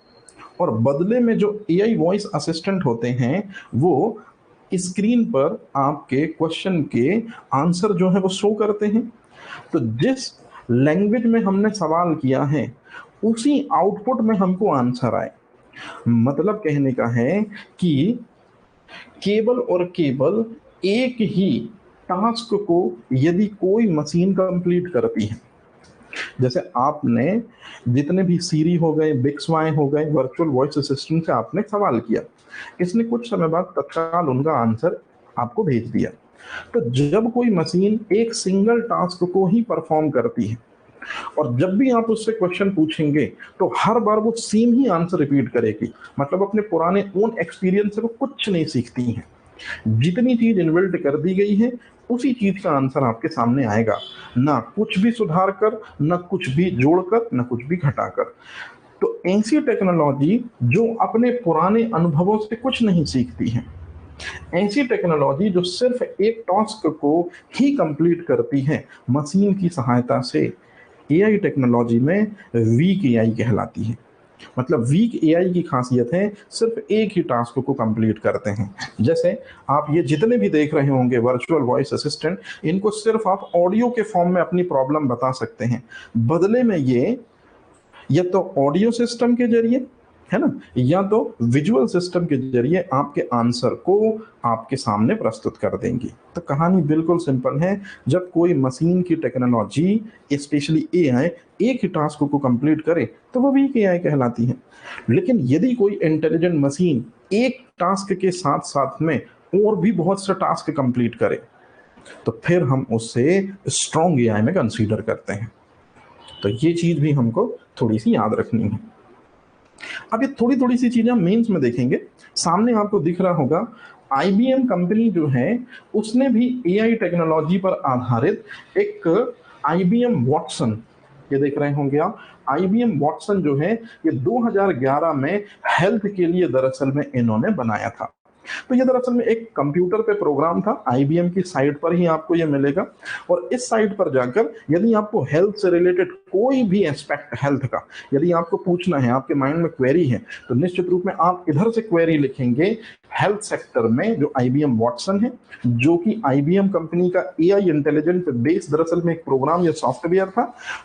और बदले में जो एआई वॉइस असिस्टेंट होते हैं वो स्क्रीन पर आपके क्वेश्चन के आंसर जो है वो शो करते हैं, तो जिस लैंग्वेज में हमने सवाल किया है उसी आउटपुट में हमको आंसर आए। मतलब कहने का है कि केवल और केवल एक ही टास्क को यदि कोई मशीन कंप्लीट करती है, जैसे आपने जितने भी सीरी हो गए, बिक्स वाई हो गए, वर्चुअल वॉइस असिस्टेंट से आपने सवाल किया, इसने कुछ समय बाद तत्काल उनका आंसर आपको भेज दिया। तो जब कोई मशीन एक सिंगल टास्क को ही परफॉर्म करती है और जब भी आप उससे क्वेश्चन पूछेंगे तो हर बार वो सेम ही आंसर रिपीट करेगी, मतलब अपने पुराने ओन एक्सपीरियंस से वो कुछ नहीं सीखती हैं। जितनी चीज इनबिल्ट कर दी गई है उसी चीज का आंसर आपके सामने आएगा, ना कुछ भी सुधार कर, ना कुछ भी जोड़कर, ना कुछ भी घटाकर। तो ऐसी टेक्नोलॉजी जो अपने पुराने अनुभवों से कुछ नहीं सीखती है, ऐसी टेक्नोलॉजी जो सिर्फ एक टास्क को ही कंप्लीट करती है मशीन की सहायता से, एआई टेक्नोलॉजी में वीक एआई कहलाती है। मतलब वीक एआई की खासियत है सिर्फ एक ही टास्क को कंप्लीट करते हैं। जैसे आप ये जितने भी देख रहे होंगे वर्चुअल वॉइस असिस्टेंट, इनको सिर्फ आप ऑडियो के फॉर्म में अपनी प्रॉब्लम बता सकते हैं, बदले में ये या तो ऑडियो सिस्टम के जरिए, है ना, या तो विजुअल सिस्टम के जरिए आपके आंसर को आपके सामने प्रस्तुत कर देंगी। तो कहानी बिल्कुल सिंपल है, जब कोई मशीन की टेक्नोलॉजी स्पेशली एआई एक ही टास्क को कंप्लीट करे तो वो वीक एआई कहलाती है। लेकिन यदि कोई इंटेलिजेंट मशीन एक टास्क के साथ साथ में और भी बहुत से टास्क कंप्लीट करे तो फिर हम उससे स्ट्रॉन्ग एआई में कंसीडर करते हैं। तो ये चीज भी हमको थोड़ी सी याद रखनी है। अब ये थोड़ी थोड़ी सी चीजें हम मेंस में देखेंगे। सामने आपको दिख रहा होगा आईबीएम कंपनी जो है उसने भी एआई टेक्नोलॉजी पर आधारित एक आईबीएम वॉटसन, ये देख रहे होंगे आप, आईबीएम वॉटसन जो है ये 2011 में हेल्थ के लिए दरअसल में इन्होंने बनाया था। तो ये दरअसल में एक कंप्यूटर पे प्रोग्राम था, आईबीएम की साइट पर ही आपको ये मिलेगा। और इस साइट पर जाकर यदि आपको हेल्थ से रिलेटेड कोई भी एस्पेक्ट हेल्थ का यदि आपको पूछना है, आपके माइंड में क्वेरी है, तो निश्चित रूप में आप इधर से क्वेरी लिखेंगे हेल्थ सेक्टर में जो आईबीएम वॉटसन है, जो कि आईबीएम कंपनी का एआई इंटेलिजेंट बेस दरअसल में एक प्रोग्राम या सॉफ्टवेयर था।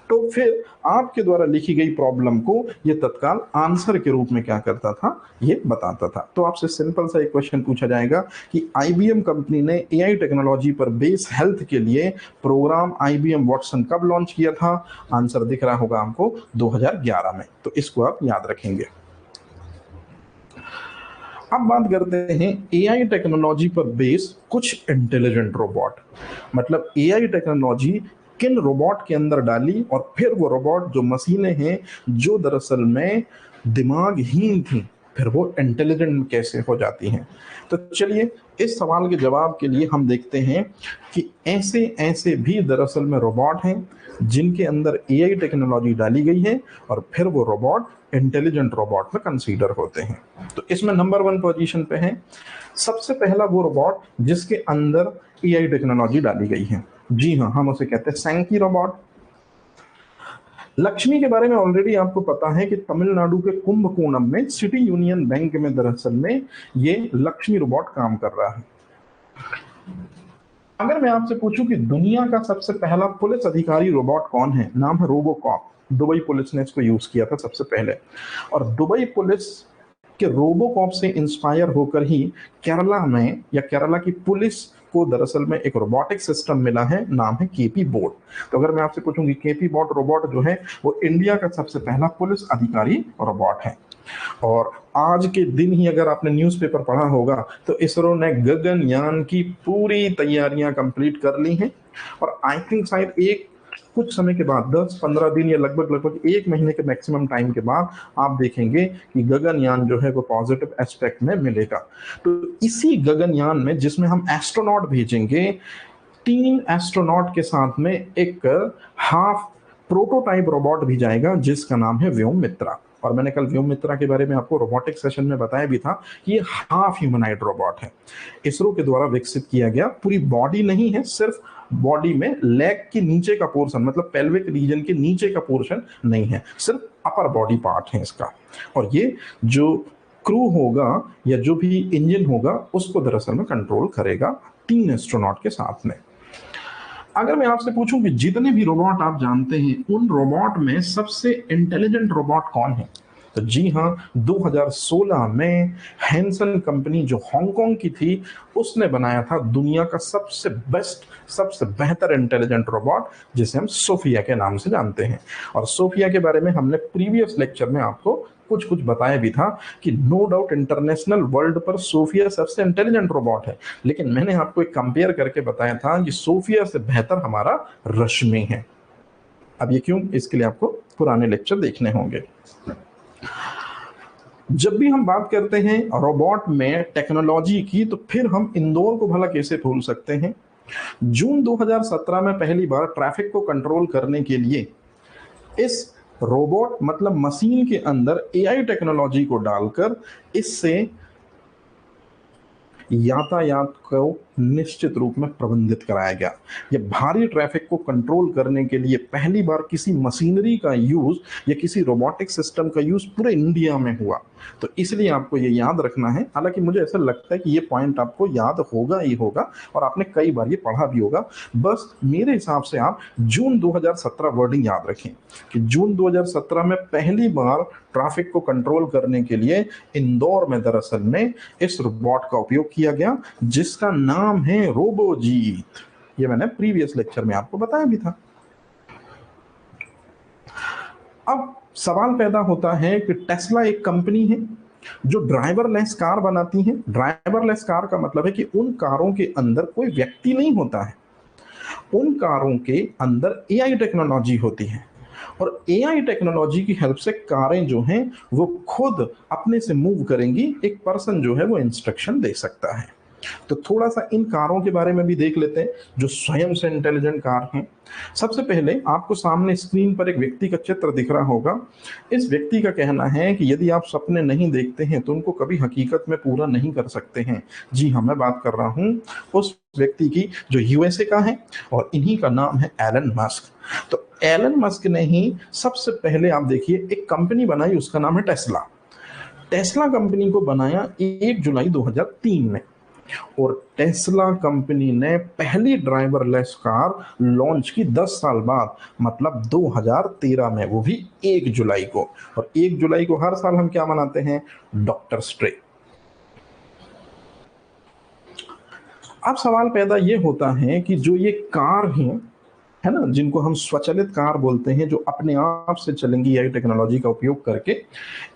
तो फिर आपके द्वारा लिखी गई प्रॉब्लम को ये तत्काल आंसर के रूप में क्या करता था, ये बताता था। तो आपसे सिंपल सा एक क्वेश्चन पूछा जाएगा कि आईबीएम कंपनी ने एआई टेक्नोलॉजी पर बेस हेल्थ के लिए प्रोग्राम आईबीएम वॉटसन कब लॉन्च किया था? आंसर दिख रहा होगा आपको 2011 में। तो इसको आप याद रखेंगे। अब बात करते हैं एआई टेक्नोलॉजी पर बेस कुछ इंटेलिजेंट रोबोट। मतलब एआई टेक्नोलॉजी किन रोबोट के अंदर डाली और फिर वो रोबोट जो मशीनें हैं जो दरअसल में दिमागहीन थी, फिर वो इंटेलिजेंट कैसे हो जाती हैं। तो चलिए इस सवाल के जवाब के लिए हम देखते हैं कि ऐसे ऐसे भी दरअसल में रोबोट हैं जिनके अंदर एआई टेक्नोलॉजी डाली गई है और फिर वो रोबोट इंटेलिजेंट रोबोट में कंसीडर होते हैं। तो इसमें नंबर 1 पोजीशन पे है सबसे पहला वो रोबोट जिसके अंदर एआई टेक्नोलॉजी डाली गई है। जी हाँ, हम उसे कहते हैं सैंकी रोबोट। लक्ष्मी के बारे में ऑलरेडी आपको पता है कि तमिलनाडु के कुंभकोणम में सिटी यूनियन बैंक में दरअसल में ये लक्ष्मी रोबोट काम कर रहा है। अगर मैं आपसे पूछूं कि दुनिया का सबसे पहला पुलिस अधिकारी रोबोट कौन है, नाम है रोबोकॉप। दुबई पुलिस ने इसको यूज किया था सबसे पहले। और दुबई पुलिस के रोबोकॉप से इंस्पायर होकर ही केरला में या केरला की पुलिस को दरअसल में एक रोबोटिक सिस्टम मिला है, नाम है केपी बोट। तो अगर मैं आपसे पूछूंगी केपी बोट रोबोट जो है वो इंडिया का सबसे पहला पुलिस अधिकारी रोबोट है। और आज के दिन ही अगर आपने न्यूज़पेपर पढ़ा होगा तो इसरो ने गगनयान की पूरी तैयारियां कंप्लीट कर ली हैं। और आई थिंक शायद एक कुछ समय के बाद 10-15 दिन या लगभग एक महीने के मैक्सिमम टाइम के बाद आप देखेंगे कि गगनयान जो है वो पॉजिटिव एस्पेक्ट में मिलेगा। तो इसी गगनयान में जिसमें हम एस्ट्रोनॉट भेजेंगे, 3 एस्ट्रोनॉट के साथ में एक हाफ प्रोटोटाइप रोबोट भी जाएगा जिसका नाम है व्योममित्रा। और मैंने कल व्योममित्रा के बारे में आपको रोबोटिक सेशन में बताया भी था कि ये हाफ ह्यूमनाइड रोबोट है, इसरो के द्वारा विकसित किया गया। पूरी बॉडी नहीं है, सिर्फ बॉडी में लेग के नीचे का पोर्शन, मतलब पेल्विक रीजन के नीचे का पोर्शन नहीं है, सिर्फ अपर बॉडी पार्ट है इसका। और ये जो क्रू होगा या जो भी इंजन होगा उसको दरअसल में कंट्रोल करेगा 3 एस्ट्रोनॉट के साथ में। अगर मैं आपसे पूछूं कि जितने भी रोबोट आप जानते हैं उन रोबोट में सबसे इंटेलिजेंट रोबोट कौन है, तो जी हाँ, 2016 में हैंसन कंपनी जो हांगकांग की थी उसने बनाया था दुनिया का सबसे बेस्ट, सबसे बेहतर इंटेलिजेंट रोबोट जिसे हम सोफिया के नाम से जानते हैं। और सोफिया के बारे में हमने प्रीवियस लेक्चर में आपको कुछ बताया भी था कि नो डाउट इंटरनेशनल वर्ल्ड पर सोफिया सबसे इंटेलिजेंट रोबोट है, लेकिन मैंने आपको एक कंपेयर करके बताया था कि सोफिया से बेहतर हमारा रश्मि है। अब ये क्यों, इसके लिए आपको पुराने लेक्चर देखने होंगे। जब भी हम बात करते हैं रोबोट में टेक्नोलॉजी की तो फिर हम इंदौर को भला कैसे भूल सकते हैं। जून 2017 में पहली बार ट्रैफिक को कंट्रोल करने के लिए इस रोबोट मतलब मशीन के अंदर एआई टेक्नोलॉजी को डालकर इससे यातायात को निश्चित रूप में प्रबंधित कराया गया। ये भारी ट्रैफिक को कंट्रोल करने के लिए पहली बार किसी मशीनरी का यूज या किसी रोबोटिक सिस्टम का यूज पूरे इंडिया में हुआ। तो इसलिए आपको ये याद रखना है। हालांकि मुझे ऐसा लगता है कि ये पॉइंट आपको याद होगा ही होगा और आपने कई बार ये पढ़ा भी होगा। बस मेरे हिसाब से आप जून 2017 वर्डिंग याद रखें कि जून 2017 में पहली बार ट्रैफिक को कंट्रोल करने के लिए इंदौर में दरअसल में इस रोबोट का उपयोग किया गया जिसका नाम है रोबोजीत। ये मैंने प्रीवियस लेक्चर में आपको बताया भी था। अब सवाल पैदा होता है कि टेस्ला एक कंपनी है जो ड्राइवरलेस कार बनाती है। ड्राइवरलेस कार का मतलब है कि उन कारों के अंदर कोई व्यक्ति नहीं होता है, उन कारों के अंदर एआई टेक्नोलॉजी होती है और एआई टेक्नोलॉजी की हेल्प से कारें जो हैं वो खुद अपने से मूव करेंगी। एक पर्सन जो है वो इंस्ट्रक्शन दे सकता है। तो थोड़ा सा इन कारों के बारे में भी देख लेते हैं जो स्वयं से इंटेलिजेंट कार हैं। सबसे पहले आपको सामने स्क्रीन पर एक व्यक्ति का चित्र दिख रहा होगा। इस व्यक्ति का कहना है कि यदि आप सपने नहीं देखते हैं तो उनको कभी हकीकत में पूरा नहीं कर सकते हैं। जी हाँ, मैं बात कर रहा हूं उस व्यक्ति की जो यूएसए का है और इन्हीं का नाम है एलन मस्क। तो एलन मस्क ने ही सबसे पहले आप देखिए एक कंपनी बनाई, उसका नाम है टेस्ला। टेस्ला कंपनी को बनाया 1 जुलाई 2003 में और टेस्ला कंपनी ने पहली ड्राइवरलेस कार लॉन्च की 10 साल बाद, मतलब 2013 में, वो भी 1 जुलाई को। और 1 जुलाई को हर साल हम क्या मनाते हैं? Doctors day. अब सवाल पैदा ये होता है कि जो ये कार है ना, जिनको हम स्वचालित कार बोलते हैं, जो अपने आप से चलेंगी एआई टेक्नोलॉजी का उपयोग करके,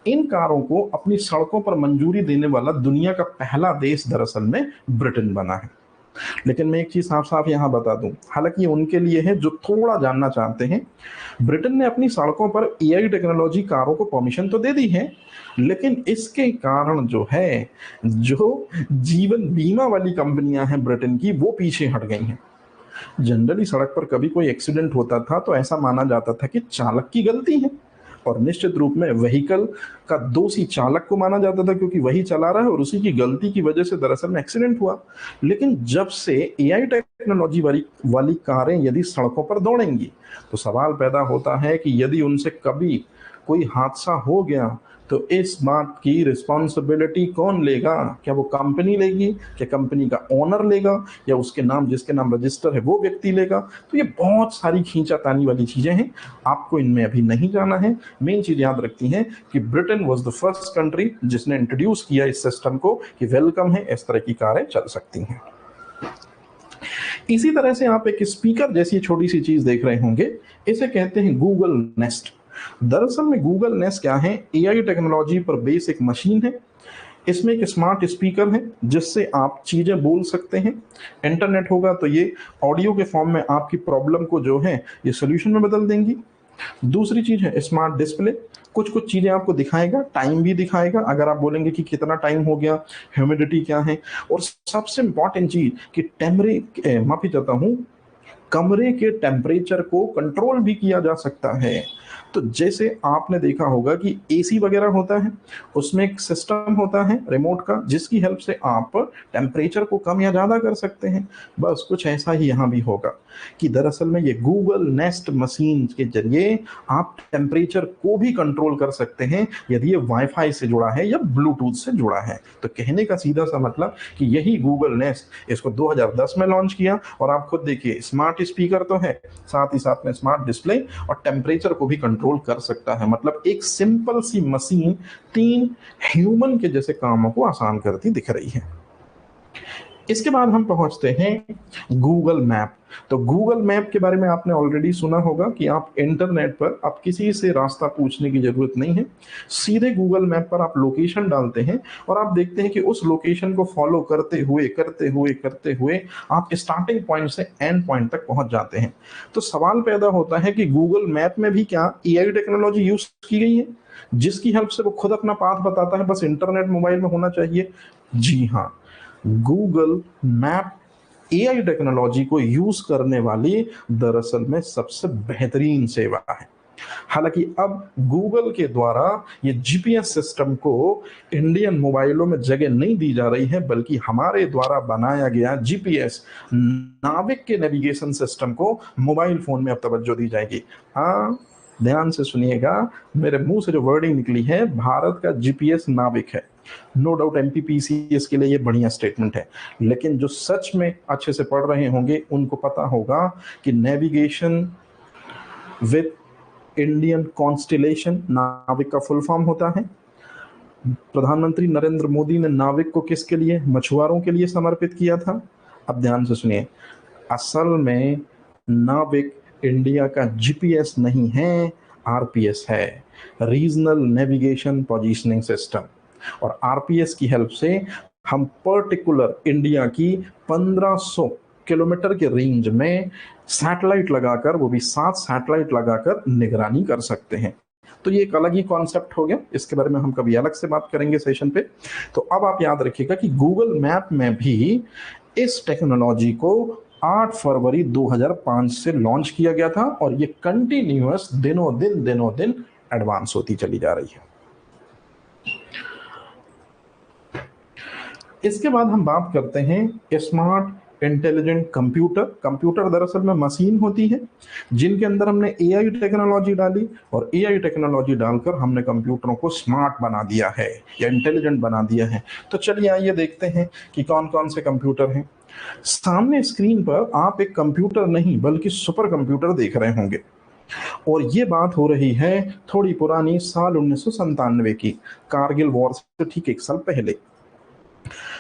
इन कारों को अपनी सड़कों पर मंजूरी देने वाला दुनिया का पहला देश दरअसल में ब्रिटेन बना है। लेकिन मैं एक चीज साफ साफ यहां बता दूं, हालांकि उनके लिए है जो थोड़ा जानना चाहते हैं, ब्रिटेन ने अपनी सड़कों पर एआई टेक्नोलॉजी कारों को परमिशन तो दे दी है, लेकिन इसके कारण जो है, जो जीवन बीमा वाली कंपनियां हैं ब्रिटेन की, वो पीछे हट गई हैं। जनरली सड़क पर कभी कोई एक्सीडेंट होता था तो ऐसा माना जाता था कि चालक की गलती है और निश्चित रूप में व्हीकल का दोषी चालक को माना जाता था क्योंकि वही चला रहा है और उसी की गलती की वजह से दरअसल में एक्सीडेंट हुआ। लेकिन जब से एआई टेक्नोलॉजी वाली कारें यदि सड़कों पर दौड़ेंगी तो सवाल पैदा होता है कि यदि उनसे कभी कोई हादसा हो गया तो इस बात की रिस्पॉन्सिबिलिटी कौन लेगा? क्या वो कंपनी लेगी, क्या कंपनी का ओनर लेगा, या उसके नाम जिसके नाम रजिस्टर है वो व्यक्ति लेगा? तो ये बहुत सारी खींचातानी वाली चीजें हैं, आपको इनमें अभी नहीं जाना है। मेन चीज याद रखती है कि Britain was the first country जिसने इंट्रोड्यूस किया इस सिस्टम को कि वेलकम है, इस तरह की कारें चल सकती हैं। इसी तरह से आप एक स्पीकर जैसी छोटी सी चीज देख रहे होंगे, इसे कहते हैं गूगल नेस्ट। दरअसल में गूगल नेस्ट क्या है? एआई टेक्नोलॉजी पर बेस एक मशीन है। इसमें एक स्मार्ट स्पीकर है जिससे आप चीजें बोल सकते हैं। इंटरनेट होगा तो ये ऑडियो के फॉर्म में आपकी प्रॉब्लम को जो है ये सोल्यूशन में बदल देंगी। दूसरी चीज है स्मार्ट डिस्प्ले, कुछ कुछ चीजें आपको दिखाएगा, टाइम भी दिखाएगा अगर आप बोलेंगे कि कितना टाइम हो गया, ह्यूमिडिटी क्या है, और सबसे इंपॉर्टेंट चीज कि माफी चाहता हूं, कमरे के टेम्परेचर को कंट्रोल भी किया जा सकता है। तो जैसे आपने देखा होगा कि एसी वगैरह होता है, उसमें एक सिस्टम होता है रिमोट का जिसकी हेल्प से आप टेम्परेचर को कम या ज़्यादा कर सकते हैं। बस कुछ ऐसा ही यहाँ भी होगा कि दरअसल में ये गूगल नेस्ट मशीन के जरिए आप टेम्परेचर को भी कंट्रोल कर सकते हैं यदि ये वाईफाई से जुड़ा है या ब्लूटूथ से जुड़ा है। तो कहने का सीधा सा मतलब कि यही गूगल नेस्ट, इसको 2010 में लॉन्च किया और आप खुद देखिए स्मार्ट स्पीकर तो है, साथ ही साथ में स्मार्ट डिस्प्ले और टेम्परेचर को भी कंट्रोल कर सकता है। मतलब एक सिंपल सी मशीन 3 ह्यूमन के जैसे कामों को आसान करती दिख रही है। इसके बाद हम पहुंचते हैं गूगल मैप। तो गूगल मैप के बारे में आपने ऑलरेडी सुना होगा कि आप इंटरनेट पर आप किसी से रास्ता पूछने की जरूरत नहीं है, सीधे गूगल मैप पर आप लोकेशन डालते हैं और आप देखते हैं कि उस लोकेशन को फॉलो करते हुए आप स्टार्टिंग पॉइंट से एंड पॉइंट तक पहुंच जाते हैं। तो सवाल पैदा होता है कि गूगल मैप में भी क्या एआई टेक्नोलॉजी यूज की गई है जिसकी हेल्प से वो खुद अपना पाथ बताता है, बस इंटरनेट मोबाइल में होना चाहिए? जी हाँ, गूगल मैप एआई टेक्नोलॉजी को यूज करने वाली दरअसल में सबसे बेहतरीन सेवा है। हालांकि अब गूगल के द्वारा ये जीपीएस सिस्टम को इंडियन मोबाइलों में जगह नहीं दी जा रही है, बल्कि हमारे द्वारा बनाया गया जीपीएस नाविक के नेविगेशन सिस्टम को मोबाइल फोन में अब तवज्जो दी जाएगी। हाँ, ध्यान से सुनिएगा, मेरे मुंह से जो वर्डिंग निकली है, भारत का जीपीएस नाविक है। नो डाउट एमपीपीसीएस के लिए ये बढ़िया स्टेटमेंट है, लेकिन जो सच में अच्छे से पढ़ रहे होंगे उनको पता होगा कि नेविगेशन विद इंडियन कॉन्स्टिलेशन नाविक का फुल फॉर्म होता है। प्रधानमंत्री नरेंद्र मोदी ने नाविक को किसके लिए? मछुआरों के लिए समर्पित किया था। अब ध्यान से सुनिए, असल में नाविक इंडिया का जीपीएस नहीं है, आरपीएस है, रीजनल नेविगेशन पोजीशनिंग सिस्टम। और आरपीएस की हेल्प से हम पर्टिकुलर इंडिया की 1500 किलोमीटर के रेंज में सैटेलाइट लगाकर, वो भी 7 सैटेलाइट लगाकर निगरानी कर सकते हैं। तो ये एक अलग ही कॉन्सेप्ट हो गया, इसके बारे में हम कभी अलग से बात करेंगे सेशन पे। तो अब आप याद रखिएगा कि गूगल मैप में भी इस टेक्नोलॉजी को 8 फरवरी 2005 से लॉन्च किया गया था और ये कंटिन्यूअस दिनों दिन एडवांस होती चली जा रही है। इसके बाद हम बात करते हैं स्मार्ट इंटेलिजेंट कंप्यूटर। कंप्यूटर दरअसल में मशीन होती है जिनके अंदर हमने एआई टेक्नोलॉजी डाली और एआई टेक्नोलॉजी डालकर हमने कंप्यूटरों को स्मार्ट बना दिया है या इंटेलिजेंट बना दिया है। तो चलिए आइए देखते हैं कि कौन कौन से कंप्यूटर हैं। सामने स्क्रीन पर आप एक कंप्यूटर नहीं बल्कि सुपर कंप्यूटर देख रहे होंगे और ये बात हो रही है थोड़ी पुरानी, साल 1997 की, कारगिल वॉर से ठीक 1 साल पहले।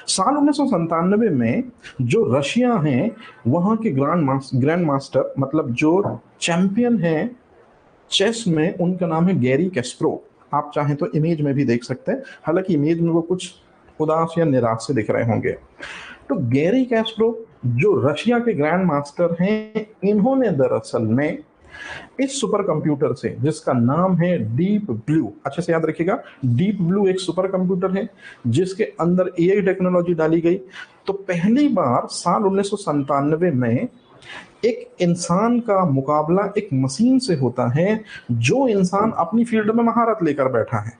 साल 1997 में जो रशिया हैं वहां के ग्रैंड मास्टर, मतलब जो चैंपियन हैं चेस में, उनका नाम है गैरी कैस्परोव। आप चाहें तो इमेज में भी देख सकते हैं, हालांकि इमेज में वो कुछ उदास या निराश से दिख रहे होंगे। तो गैरी कैस्परोव जो रशिया के ग्रैंड मास्टर हैं, इन्होंने दरअसल में इस सुपर कंप्यूटर से, जिसका नाम है डीप ब्लू, अच्छे से याद रखिएगा, डीप ब्लू एक सुपर कंप्यूटर है जिसके अंदर एआई टेक्नोलॉजी डाली गई। तो पहली बार साल 1997 में एक इंसान का मुकाबला एक मशीन से होता है जो इंसान अपनी फील्ड में महारत लेकर बैठा है।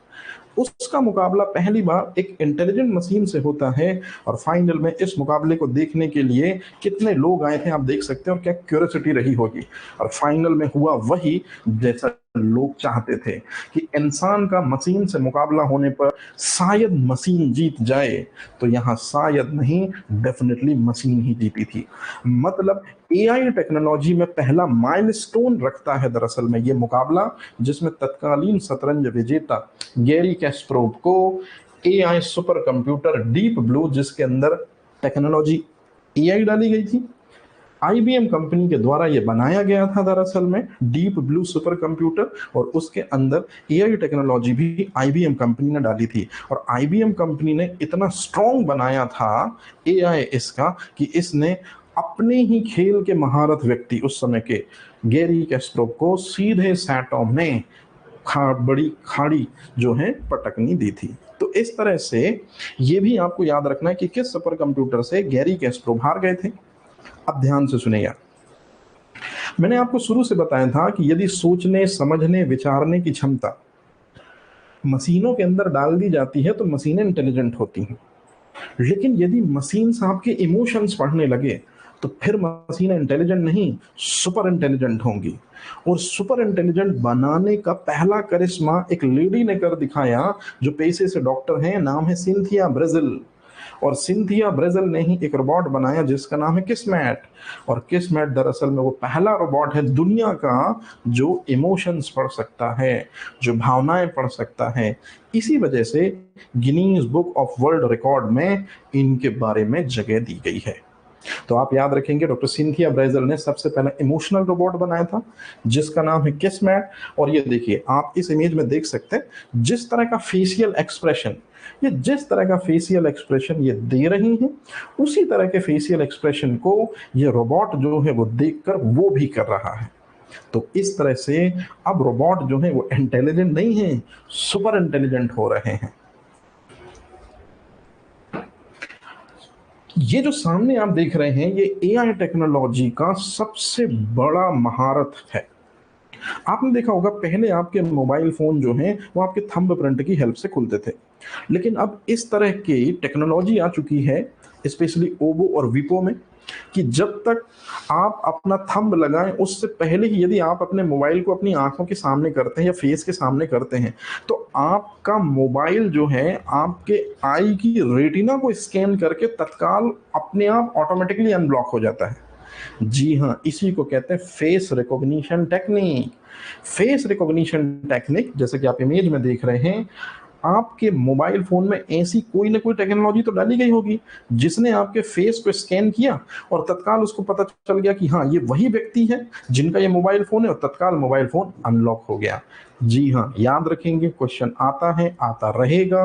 उसका मुकाबला पहली बार एक इंटेलिजेंट मशीन से होता है। और फाइनल में इस मुकाबले को देखने के लिए कितने लोग आए थे आप देख सकते हैं, और क्या क्यूरियोसिटी रही होगी। और फाइनल में हुआ वही जैसा लोग चाहते थे कि इंसान का मशीन से मुकाबला होने पर शायद मशीन जीत जाए, तो यहां शायद नहीं, डेफिनेटली मशीन ही जीती थी। मतलब एआई टेक्नोलॉजी में पहला माइलस्टोन रखता है दरअसल में ये मुकाबला, जिसमें तत्कालीन शतरंज विजेता गैरी कैस्परोव को AI super computer deep blue, जिसके अंदर टेक्नोलॉजी एआई डाली गई थी, आईबीएम कंपनी के द्वारा ये बनाया गया था दरअसल में डीप ब्लू सुपर कंप्यूटर, और उसके अंदर एआई टेक्नोलॉजी भी आईबीएम कंपनी ने डाली थी। और आईबीएम कंपनी ने इतना स्ट्रॉन्ग बनाया था एआई इसका कि इसने अपने ही खेल के महारत व्यक्ति उस समय के गैरी कैस्परोव को सीधे सैटोम में बड़ी खाड़ी जो है पटकनी दी थी। तो इस तरह से ये भी आपको याद रखना है कि किस सुपर कंप्यूटर से गैरी कैस्परोव हार गए थे। अब ध्यान से सुनिएगा, मैंने आपको शुरू से बताया था कि यदि सोचने, समझने, विचारने की क्षमता मशीनों के अंदर डाल दी जाती है तो मशीनें इंटेलिजेंट होती हैं। लेकिन यदि मशीन आपके इमोशंस पढ़ने लगे तो फिर मशीनें इंटेलिजेंट नहीं, सुपर इंटेलिजेंट होंगी। और सुपर इंटेलिजेंट बनाने का पहला करिश्मा एक लेडी ने कर दिखाया जो पेशे से डॉक्टर हैं, नाम है सिंथिया ब्रेजिल। और सिंथिया ब्रेजिल ने ही एक रोबोट बनाया जिसका नाम है किस्मैट। और किस्मैट दरअसल में वो पहला रोबोट है दुनिया का जो इमोशंस पढ़ सकता है, जो भावनाएं पढ़ सकता है। इसी वजह से Guinness book of world record में इनके बारे में जगह दी गई है। तो आप याद रखेंगे डॉक्टर सिंथिया ब्रेजिल ने सबसे पहले इमोशनल रोबोट बनाया था जिसका नाम है किस्मैट। और ये देखिए, आप इस इमेज में देख सकते हैं जिस तरह का फेशियल एक्सप्रेशन, ये जिस तरह का फेशियल एक्सप्रेशन ये दे रही हैं, उसी तरह के फेशियल एक्सप्रेशन को ये रोबोट जो है वो देखकर वो भी कर रहा है। तो इस तरह से अब रोबोट जो है वो इंटेलिजेंट नहीं है, सुपर इंटेलिजेंट हो रहे हैं। ये जो सामने आप देख रहे हैं ये एआई टेक्नोलॉजी का सबसे बड़ा महारत है। आपने देखा होगा पहले आपके मोबाइल फोन जो हैं वो आपके थंबप्रिंट की हेल्प से खुलते थे, लेकिन अब इस तरह की टेक्नोलॉजी आ चुकी है स्पेशली ओबो और वीपो में कि जब तक आप अपना थंब लगाएं उससे पहले ही यदि आप अपने मोबाइल को अपनी आंखों के सामने करते हैं या फेस के सामने करते हैं तो आपका मोबाइल जो है आपके आई की रेटिना को स्कैन करके तत्काल अपने आप ऑटोमेटिकली अनब्लॉक हो जाता है। जी हाँ, इसी को कहते हैं face recognition technique. Face recognition technique जैसे कि आप इमेज में देख रहे हैं, आपके मोबाइल फोन में ऐसी कोई ना कोई टेक्नोलॉजी तो डाली गई होगी जिसने आपके फेस को स्कैन किया और तत्काल उसको पता चल गया कि हाँ ये वही व्यक्ति है जिनका ये मोबाइल फोन है, और तत्काल मोबाइल फोन अनलॉक हो गया। जी हाँ, याद रखेंगे, क्वेश्चन आता है, आता रहेगा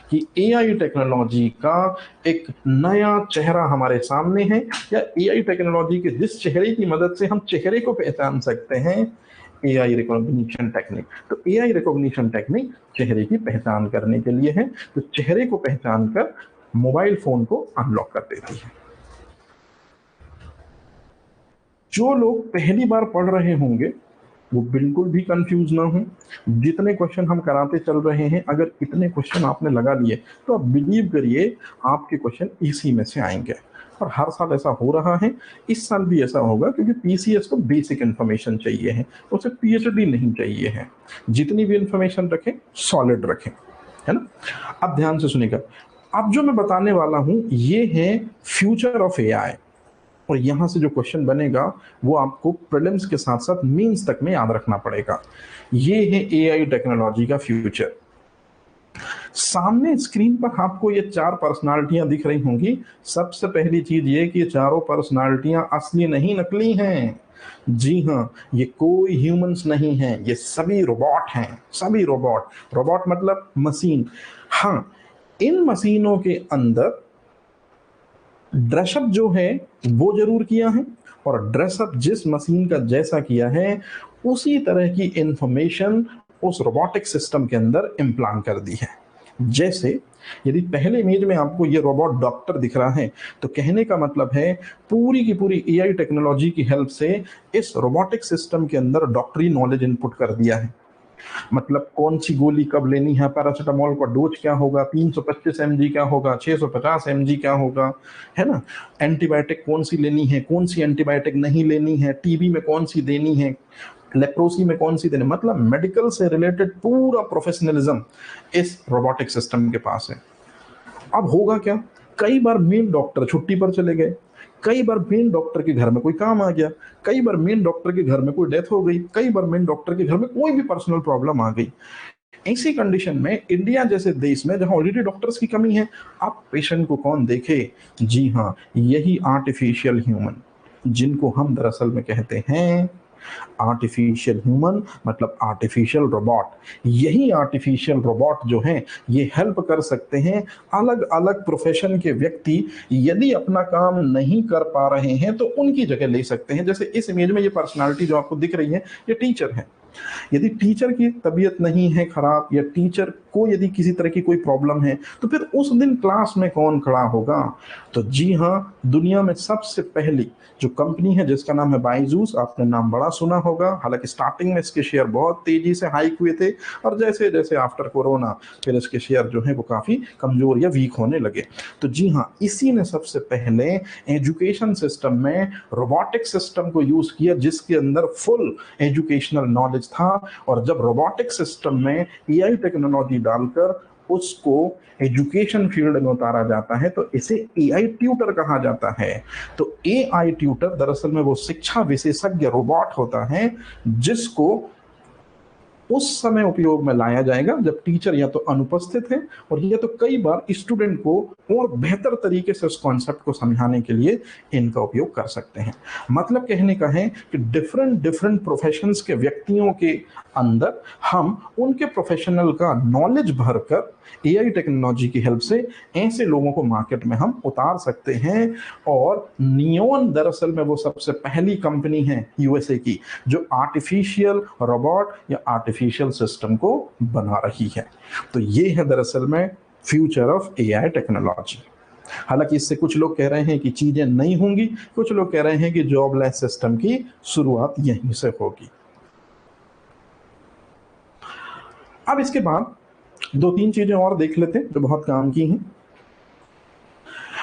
कि एआई टेक्नोलॉजी का एक नया चेहरा हमारे सामने है, या एआई टेक्नोलॉजी के जिस चेहरे की मदद से हम चेहरे को पहचान सकते हैं, एआई रिकॉग्निशन टेक्निक। तो एआई रिकॉग्निशन टेक्निक चेहरे की पहचान करने के लिए है, तो चेहरे को पहचान कर मोबाइल फोन को अनलॉक कर देती है। जो लोग पहली बार पढ़ रहे होंगे वो बिल्कुल भी कंफ्यूज ना हो। जितने क्वेश्चन हम कराते चल रहे हैं, अगर इतने क्वेश्चन आपने लगा लिए तो आप बिलीव करिए आपके क्वेश्चन इसी में से आएंगे। और हर साल ऐसा हो रहा है, इस साल भी ऐसा होगा, क्योंकि पीसीएस को बेसिक इन्फॉर्मेशन चाहिए है, उसे पीएचडी नहीं चाहिए है। जितनी भी इन्फॉर्मेशन रखें सॉलिड रखें, है ना। अब ध्यान से सुनिएगा, अब जो मैं बताने वाला हूं ये है फ्यूचर ऑफ एआई, और यहां से जो क्वेश्चन बनेगा वो आपको प्रीलिम्स के साथ साथ मेंस तक में याद रखना पड़ेगा। ये है एआई टेक्नोलॉजी का फ्यूचर। सामने स्क्रीन पर आपको ये 4 पर्सनालिटियां दिख रही होंगी। सबसे पहली चीज ये कि ये चारों पर्सनालिटियां असली नहीं, नकली हैं। जी हाँ, ये कोई ह्यूमंस नहीं है, ये सभी रोबोट हैं, सभी रोबोट। रोबोट मतलब मशीन। हाँ, इन मशीनों के अंदर ड्रेसअप जो है वो जरूर किया है, और ड्रेसअप जिस मशीन का जैसा किया है उसी तरह की इंफॉर्मेशन उस रोबोटिक सिस्टम के अंदर इम्प्लांट कर दी है। जैसे यदि पहले इमेज में आपको ये रोबोट डॉक्टर दिख रहा है तो कहने का मतलब है पूरी की पूरी एआई टेक्नोलॉजी की हेल्प से इस रोबोटिक सिस्टम के अंदर डॉक्टरी नॉलेज इनपुट कर दिया है। मतलब कौन सी गोली कब लेनी है, पैरासिटामोल का डोज क्या होगा, 325 mg क्या होगा, 650 mg क्या होगा, है ना। एंटीबायोटिक कौन सी लेनी है, कौन सी एंटीबायोटिक नहीं लेनी है, टीबी में कौन सी देनी है, लेप्रोसी में कौन सी देनी, मतलब मेडिकल से रिलेटेड पूरा प्रोफेशनलिज्म इस रोबोटिक सिस्टम के पास है। अब होगा क्या, कई बार मेन डॉक्टर छुट्टी पर चले गए, कई बार मेन डॉक्टर के घर में कोई काम आ गया, कई बार मेन डॉक्टर के घर में कोई डेथ हो गई, कई बार मेन डॉक्टर के घर में कोई भी पर्सनल प्रॉब्लम आ गई। ऐसी कंडीशन में इंडिया जैसे देश में जहां ऑलरेडी डॉक्टर्स की कमी है, अब पेशेंट को कौन देखे? जी हाँ, यही आर्टिफिशियल ह्यूमन, जिनको हम दरअसल में कहते हैं आर्टिफिशियल ह्यूमन, मतलब आर्टिफिशियल रोबोट। यही आर्टिफिशियल रोबोट जो हैं ये हेल्प कर सकते हैं अलग अलग प्रोफेशन के व्यक्ति, यदि अपना काम नहीं कर पा रहे हैं तो उनकी जगह ले सकते हैं। जैसे इस इमेज में ये पर्सनालिटी जो आपको दिख रही है, ये टीचर है। यदि टीचर की तबीयत नहीं है खराब, या टीचर को यदि किसी तरह की कोई प्रॉब्लम है, तो फिर उस दिन क्लास में कौन खड़ा होगा? तो जी हाँ, दुनिया में सबसे पहली जो कंपनी है जिसका नाम है बायजूस, आपने नाम बड़ा सुना होगा। हालांकि स्टार्टिंग में इसके शेयर बहुत तेजी से हाइक हुए थे, और जैसे जैसे आफ्टर कोरोना फिर इसके शेयर जो है वो काफी कमजोर या वीक होने लगे। तो जी हाँ, इसी ने सबसे पहले एजुकेशन सिस्टम में रोबोटिक सिस्टम को यूज किया, जिसके अंदर फुल एजुकेशनल नॉलेज था। और जब रोबोटिक सिस्टम में एआई टेक्नोलॉजी डालकर उसको एजुकेशन फील्ड में उतारा जाता है, तो इसे एआई ट्यूटर कहा जाता है। तो एआई ट्यूटर दरअसल में वो शिक्षा विशेषज्ञ रोबोट होता है, जिसको उस समय उपयोग में लाया जाएगा जब टीचर या तो अनुपस्थित है, और या तो कई बार स्टूडेंट को और बेहतर तरीके से उस कॉन्सेप्ट को समझाने के लिए इनका उपयोग कर सकते हैं। मतलब कहने का है कि डिफरेंट डिफरेंट प्रोफेशंस के व्यक्तियों के अंदर हम उनके प्रोफेशनल का नॉलेज भरकर एआई टेक्नोलॉजी की हेल्प से ऐसे लोगों को मार्केट में हम उतार सकते हैं। और नियोन दरअसल में वो सबसे पहली कंपनी है यूएसए की जो आर्टिफिशियल रोबोट या आर्टिफिशियल सिस्टम को बना रही है। तो ये है दरअसल में फ्यूचर ऑफ एआई टेक्नोलॉजी। हालांकि इससे कुछ लोग कह रहे हैं कि चीजें नहीं होंगी, कुछ लोग कह रहे हैं कि जॉबलेस सिस्टम की शुरुआत यहीं से होगी। अब इसके बाद दो तीन चीजें और देख लेते हैं जो बहुत काम की हैं।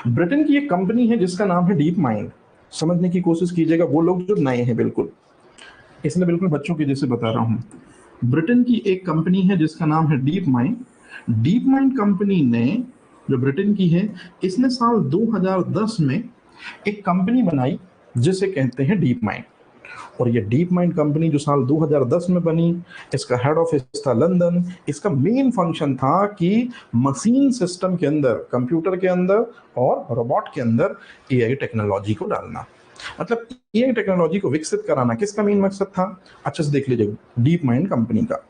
ब्रिटेन की एक कंपनी है जिसका नाम है डीप माइंड। समझने की कोशिश कीजिएगा, वो लोग जो नए हैं बिल्कुल, इसलिए बिल्कुल बच्चों के जैसे बता रहा हूं। ब्रिटेन की एक कंपनी है जिसका नाम है deep mind. Deep mind company ने, जो ब्रिटेन की है, इसने साल 2010 में एक कंपनी बनाई जिसे कहते हैं डीप माइंड। और ये डीप माइंड कंपनी जो साल 2010 में बनी, इसका हेड ऑफिस था लंदन। इसका मेन फंक्शन था कि मशीन सिस्टम के अंदर, कंप्यूटर के अंदर और रोबोट के अंदर एआई टेक्नोलॉजी को डालना। मतलब एआई टेक्नोलॉजी को विकसित कराना किसका मेन मकसद था? अच्छे से देख लीजिए, डीप माइंड कंपनी का।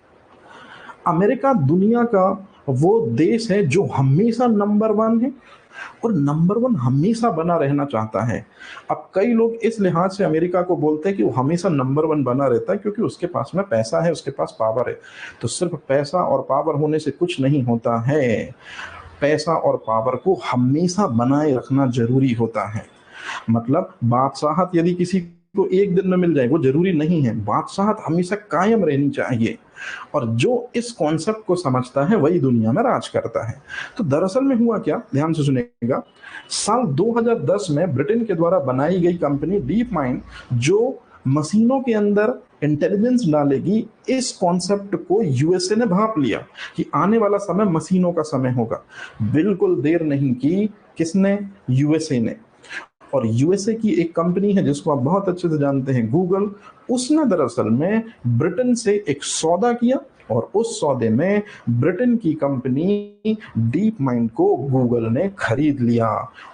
अमेरिका दुनिया का वो देश है जो हमेशा नंबर 1 है, और नंबर 1 हमेशा बना रहना चाहता है। अब कई लोग इस लिहाज से अमेरिका को बोलते हैं कि वो हमेशा नंबर 1 बना रहता है क्योंकि उसके पास में पैसा है, उसके पास पावर है। तो सिर्फ पैसा और पावर होने से कुछ नहीं होता है, पैसा और पावर को हमेशा बनाए रखना जरूरी होता है। मतलब बादशाहत यदि किसी को एक दिन में मिल जाए वो जरूरी नहीं है, बादशाहत हमेशा कायम रहनी चाहिए। और जो इस कॉन्सेप्ट को समझता है वही दुनिया में राज करता है। तो दरअसल में हुआ क्या, ध्यान से सुनिएगा। साल 2010 में ब्रिटेन के द्वारा बनाई गई कंपनी डीप माइंड, जो मशीनों के अंदर इंटेलिजेंस डालेगी, इस कॉन्सेप्ट को यूएसए ने भांप लिया कि आने वाला समय मशीनों का समय होगा। बिल्कुल देर नहीं की, किसने? यूएसए ने। और यूएसए की एक कंपनी है जिसको आप बहुत अच्छे से जानते हैं, गूगल। उसने दरअसल में ब्रिटेन से एक सौदा किया, और उस सौदे में ब्रिटेन की कंपनी डीप माइंड को गूगल ने खरीद लिया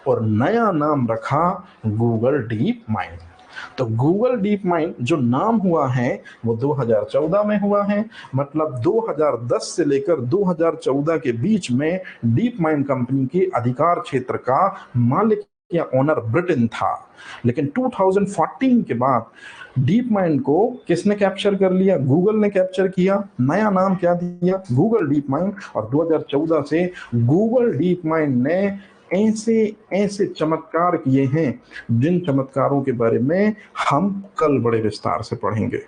और नया नाम रखा गूगल डीप माइंड। तो गूगल डीप माइंड जो नाम हुआ है वो 2014 में हुआ है। मतलब 2010 से लेकर 2014 के बीच में डीप माइंड कंपनी के अधिकार क्षेत्र का मालिक या ओनर ब्रिटेन था। लेकिन 2014 के बाद डीप माइंड को किसने कैप्चर कर लिया? गूगल ने कैप्चर किया। नया नाम क्या दिया? Google deep mind. और 2014 से गूगल डीप माइंड ने ऐसे ऐसे चमत्कार किए हैं जिन चमत्कारों के बारे में हम कल बड़े विस्तार से पढ़ेंगे।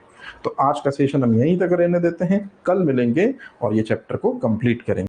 तो आज का सेशन हम यहीं तक रहने देते हैं, कल मिलेंगे और ये चैप्टर को कंप्लीट करेंगे।